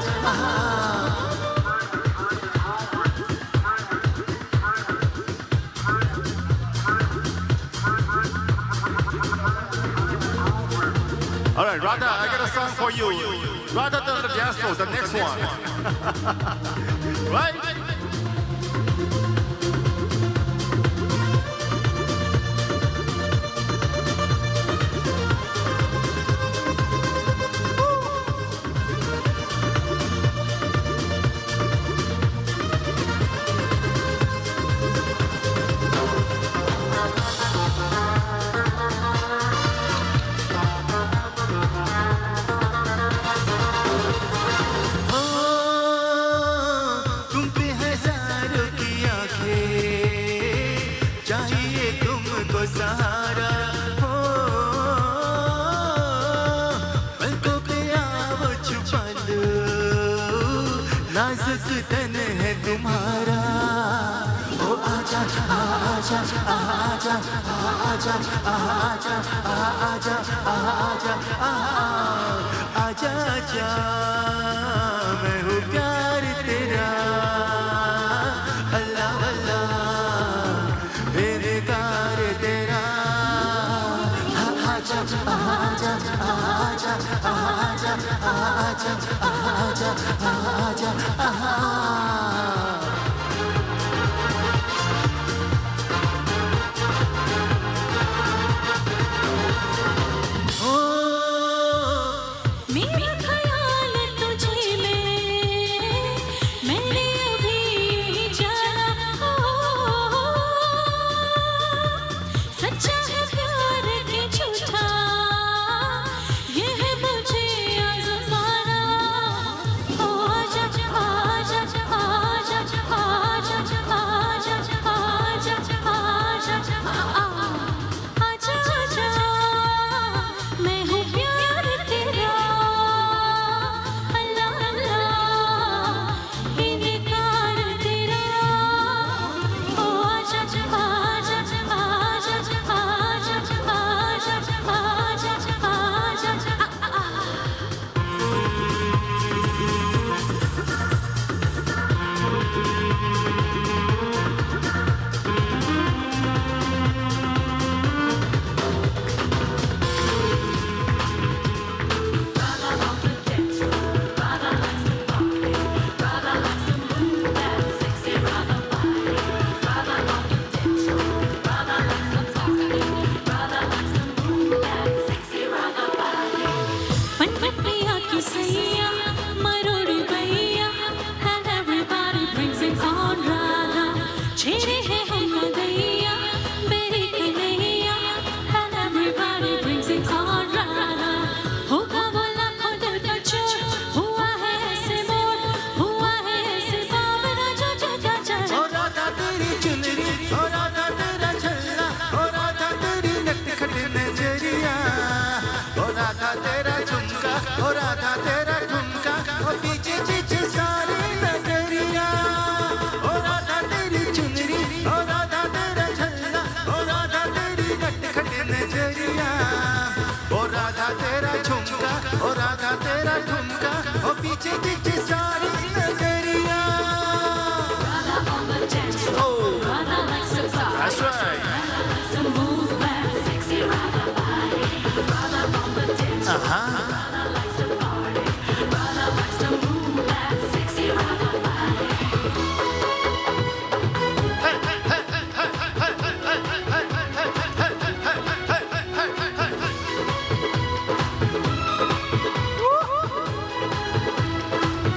All right, Radha, I got a song for you. Radha the dance floor, the next one. Right? तुम पे हजारों की आंखें चाहिए तुमको सहारा हो पलकों पे आओ छुपा लो नाजुक तन है तुम्हारा ओ आजा आजा आजा आजा आजा आजा आजा आजा आजा मैं हूँ प्यार तेरा अल्लाह अल्लाह इनकार तेरा आजा आजा आजा आजा आजा आजा आजा मेरा ओ राधा तेरा ठुमका, ओ पीछे पीछे सारी नगरिया, ओ राधा तेरी चुनरी, ओ राधा तेरा झल्ला, ओ राधा तेरी नटखट नजरिया, ओ राधा तेरा झुमका, ओ राधा तेरा ठुमका, ओ पीछे पीछे सारी नगरिया. Oh, that's right.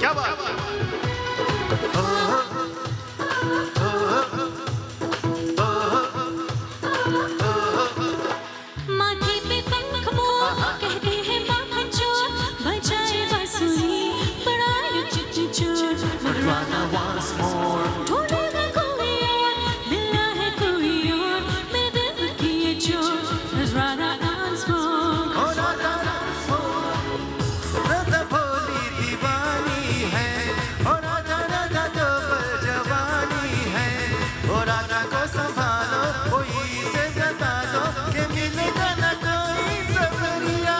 क्या बात? माथे पे पंख मोर कहते हैं माखन चोर, बजाए बांसुरी बड़ा चिट्टी चोर. Madonna once more. ढूंढेगा कोई और, मिलना है कोई और, मेरे दिल की ये चोर. Radha once more. ओ राधा राधा भोली दीवानी है, ओ राधा राधा तो बल जवानी है, ओ राधा को संभालो, कोई से बता दो कि मिलेगा न कोई सवरिया,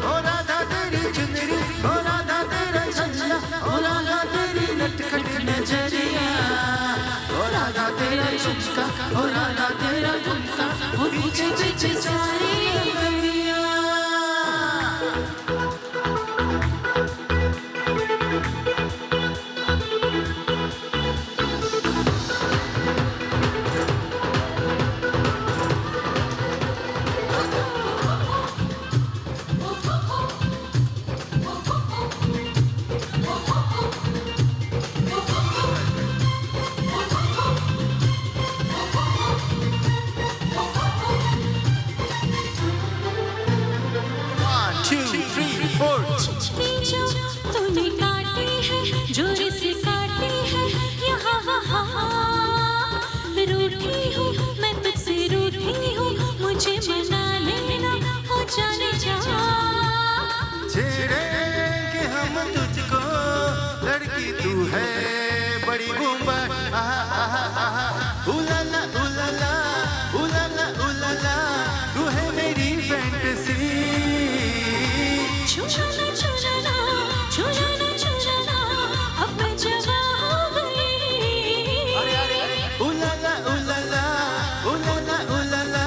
ओ राधा तेरी चुनरी, ओ राधा तेरा झल्ला, ओ राधा तेरी नटखट नजरिया, ओ राधा तेरा झुमका, ओ राधा तेरा झुमका, ओ पीछे पीछे सारी नगरिया. One, two, three, four. चिट्ठी जो तूने काटी है, जोर से काटी है, यहाँ वहाँ. रूठी हूँ मैं तुझसे, रूठी हूँ, मुझे मना लेना, हो जाने जा. छेड़ेंगे हम तुझको, लड़की तू है बड़ी गुम्बा. उलाला उलाला उलाला उलाला, तू है मेरी फैंटेसी. छुड़ाना छुड़ाना छुड़ाना छुड़ाना, अब मैं जवा हो गई. उलाला उलाला उलाला उलाला,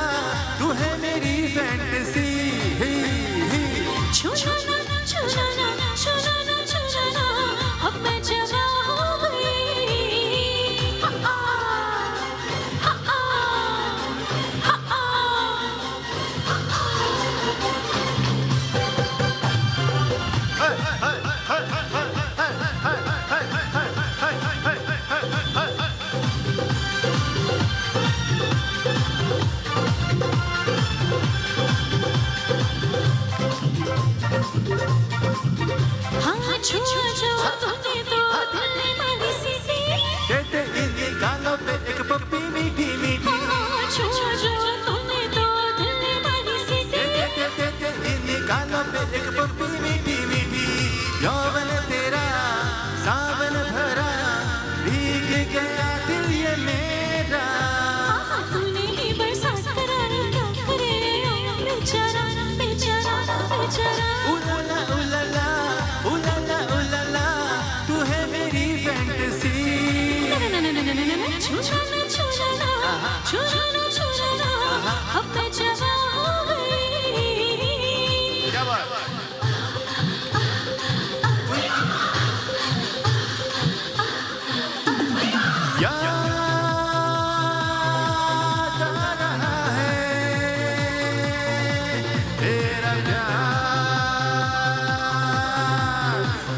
तू है मेरी फैंटेसी. छुड़ाना छुड़ाना छुड़ाना छुड़ाना, अब मैं जवा हो गई. हा हा हा हा हा. हाँ छुआ जो तूने तो दिल में मारी सीटी. कहते इन गालों पे एक पप्पी मीठी मीठी. हाँ छुआ जो तूने तो दिल में मारी सीटी. कहते इन गालों पे एक पप्पी मीठी मीठी. यौवन तेरा सावन भरा, भीग गया दिल ये मेरा. तूने ही बरसात करारी, क्या करे बेचारा बेचारा बेचारा. उलाला उलाला उलाला उलाला, तू है मेरी फैंटेसी. छुड़ाना छुड़ाना छुड़ाना छुड़ाना, अब मैं जवा हो गई. क्या बात? याद आ रहा है तेरा प्यार.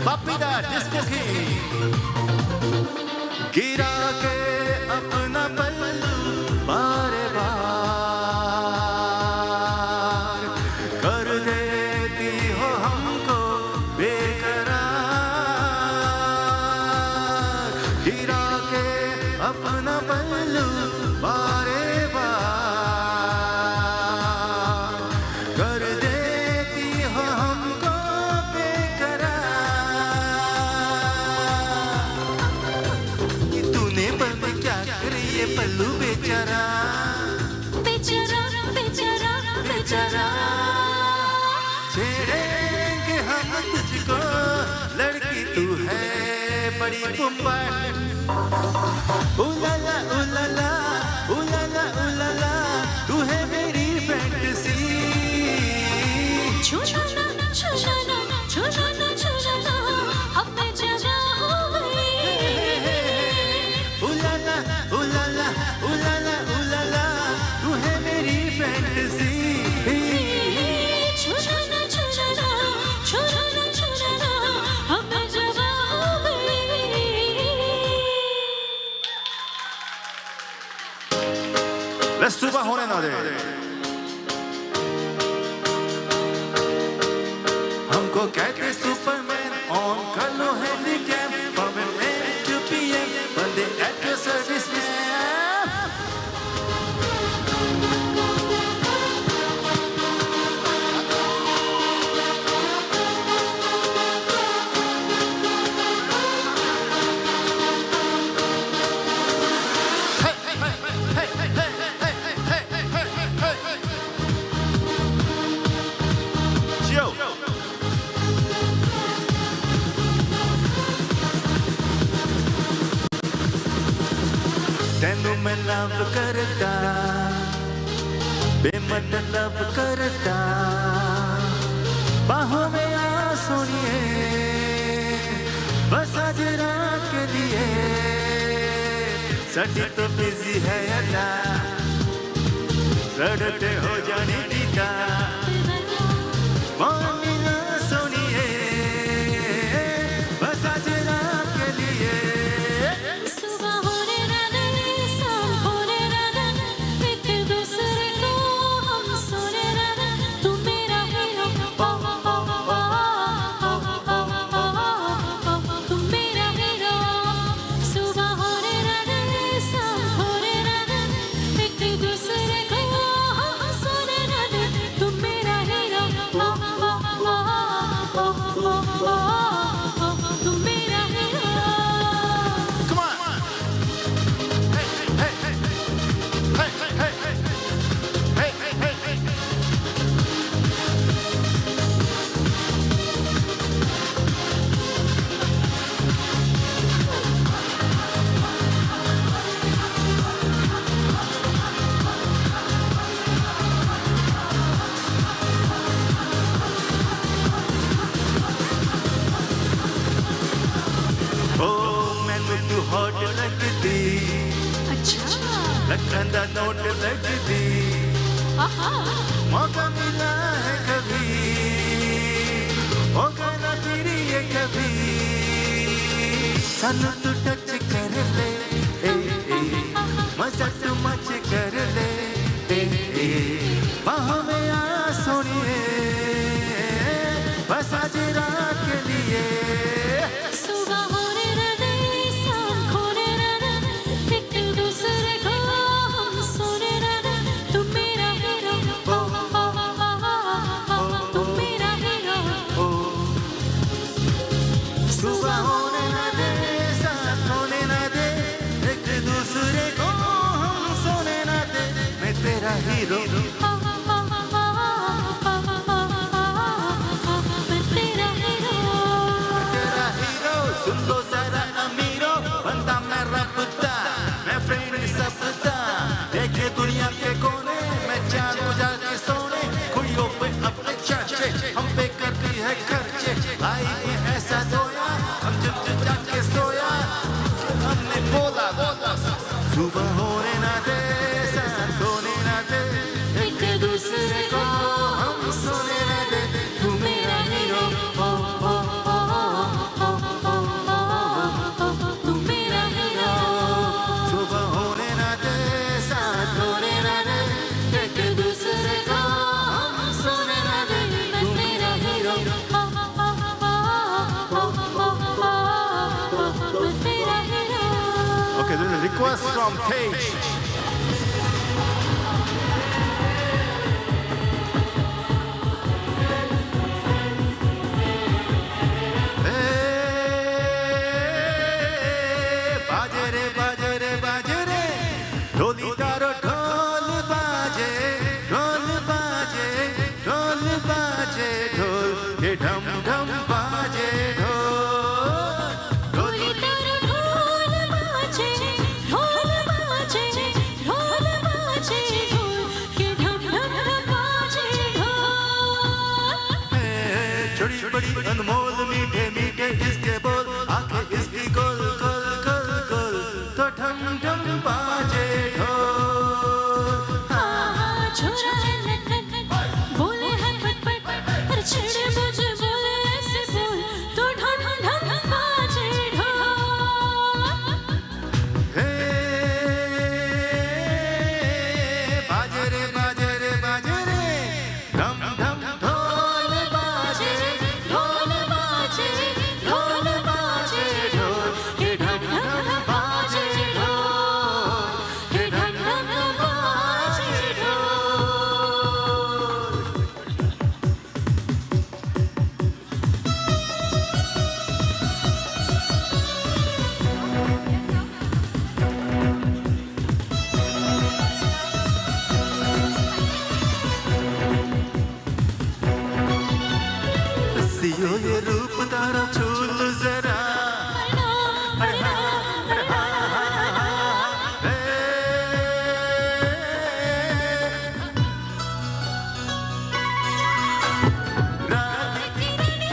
बापीदा डिस्को किंग गिरा के अपना पल्लू बार बार, कर देती हो हमको बेकरार. गिरा के अपना पल्लू बारे बार, कर देती हो हमको पतलू बेचारा बेचारा बेचारा बेचारा छेड़ेंगे हम तुझको लड़की तू है बड़ी पुम्बाट उलाला उलाला उलाला उलाला तू है मेरी फैंटेसी छुछुना छुछुना छुछुना छुछुना अब मैं जगा हो गई उलाला उलाला उलाला उलाला तू है मेरी फैंटेसी छुछुना छुछुना छुछुना छुछुना अब मैं जगा हो गई Let's सुबह होने ना दे हमको कहते सुपरमैन ऑन कर लो handicap from AM to PM बंदे at your service में तेनू मैं लव करता बेमतलब करता बाहों में आ सुनिए बस आज रात के लिए सटी तो बिजी है अदा सड़ते हो जाने दीदा मॉर्निंग सुनिए बस आज रात के लिए सुबह होने ना दे शाम होने ना दे एक दूसरे को हम सोने ना दे तू मेरा हीरो तू मेरा हीरो सुबह होने ना दे शाम होने ना दे एक दूसरे को हम सोने ना दे तू मेरा हीरो तू मेरा हीरो मैनू तू हॉट लगदी अच्छा लखन दा नोट लगदी मौका मिला है कभी होगा ना फिर ये कभी सानू तू टच कर ले मजा तू मच कर ले बाहों में आ सुनिए बस आज रात के लिए सुबह होने ना दे शाम होने ना दे एक दूसरे को हम सोने ना दे तू मेरा हीरो तू मेरा हीरो सुबह होने ना दे साथ होने ना दे एक दूसरे को हम सोने ना दे मैं तेरा हीरो मैं तेरा हीरो तेरा हीरो सुन लो जरा अमीरो बंदा मैं रबता मैं फ्रेंड सबता देखे दुनिया के कोने मैं चार को जाके सोने कुड़ियों पे अपने चर्चे हम पे करती है खर्चे आई में ऐसा सोया हम जब जाके सोया हमने बोला सुबह होने ना दे साथ होने ना दे एक दूसरे को हम सोने ना दे तू मेरा हीरो तू मेरा हीरो सुबह होने ना दे साथ होने ना दे एक दूसरे को हम सोने ना दे तू मेरा हीरो मैं तेरा hero Okay, there's a request from Tej. बाजे रे बाजे ढोल के ढम ढम बाजे ढोल ढोली तेरा ढोल बाजे ढोल बाजे ढोल बाजे ढोल के ढम ढम बाजे ढोल छोड़ी बड़ी अनमोल मीठे मीठे इसके बोल आंखें इसकी गोल गोल गोल गोल तो ढम ढम बाजे ढोल छोरा है नटखट बोले है पटपट पर छेड़े मुझे बोले ऐसे बोल तो ढम ढम बाजे ढोल हे बाजे रे बाजे रे बाजे रे ढम ढम ढोल बाजे ढोल बाजे ढोल बाजे ढोल के ढम ढम बाजे ढोल के ढम ढम बाजे सियो ये रूप तारा छूल जरा अरे हाँ, अरे हाँ, हाँ, हाँ, हे। रात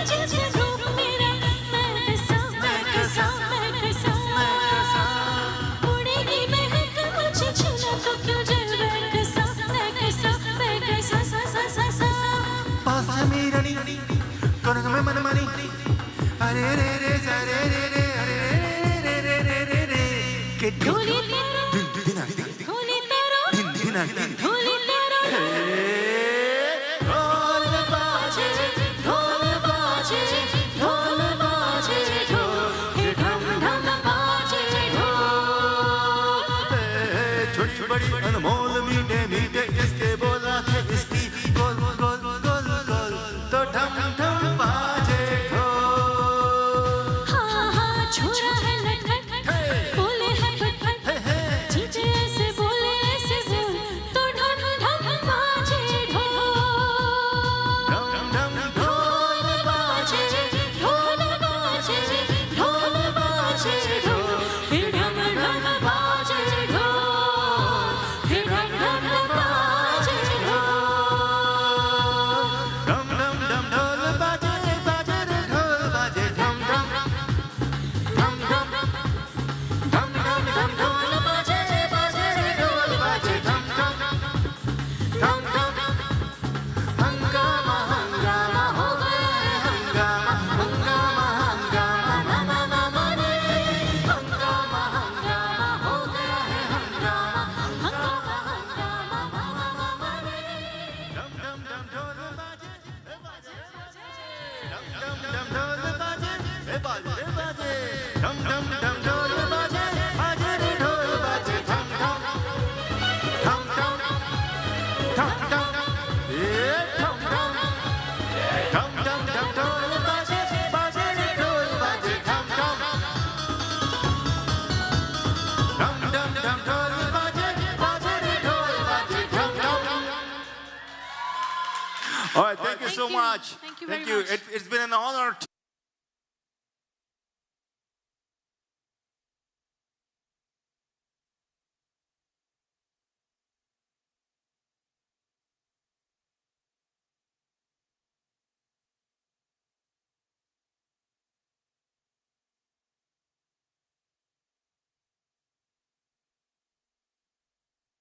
जैसे रूप मेरा मैं कैसा उड़ेगी महक मुझे छूना तो क्यों जल मैं कैसा सा पास है मेरा नी कौन में मन मानी अरे रे रे जा रे रे रे अरे रे रे रे रे रे के ढोली तेरा ढोली तेरा ढोली तेरा ढोल बाजे ढोल बाजे ढोल बाजे ढोल के ढम ढम बाजे ढोल छोटी बड़ी अनमोल मीठे मीठे इसके बोला थे इसकी गोल गोल गोल गोल तो ढम ढम बाजे ढोल छोरा है नटखट बोले है पटपट चीजे ऐसे बोले तो ढम ढम बाजे ढोल ढम ढम ढोल बाजे ढोल बाजे ढोल बाजे ढोल के ढम ढम बाजे ढोल के ढम ढम बाजे ढोल ढम ढम ढम ढोल बाजे बाजे रे ढोल बाजे ढम ढम ढम ढम ढम ढम ढम ढोल बाजे बाजे रे ढोल बाजे ढम ढम ढम ढम हंगामा हंगामा हो गया है हंगामा हंगामा हंगामा मा मा मा रे हंगामा हंगामा हो गया है हंगामा हंगामा हंगामा मा मा मा रे ढम ढम ढम ढोल बाजे ढम ढम ढम ढोल बाजे रे बाजे रे बाजे ढम ढम ढम ढोल बाजे बाजे रे ढोल बाजे ढम ढम ढम ढम ढम ढम ये ढम ढम ढम ढम ढम ढोल बाजे बाजे रे ढोल बाजे ढम ढम ढम ढम ढम ढोल बाजे बाजे रे ढोल बाजे ढम ढम. All right, thank you so much. Thank you very Thank you. much. It's been an honor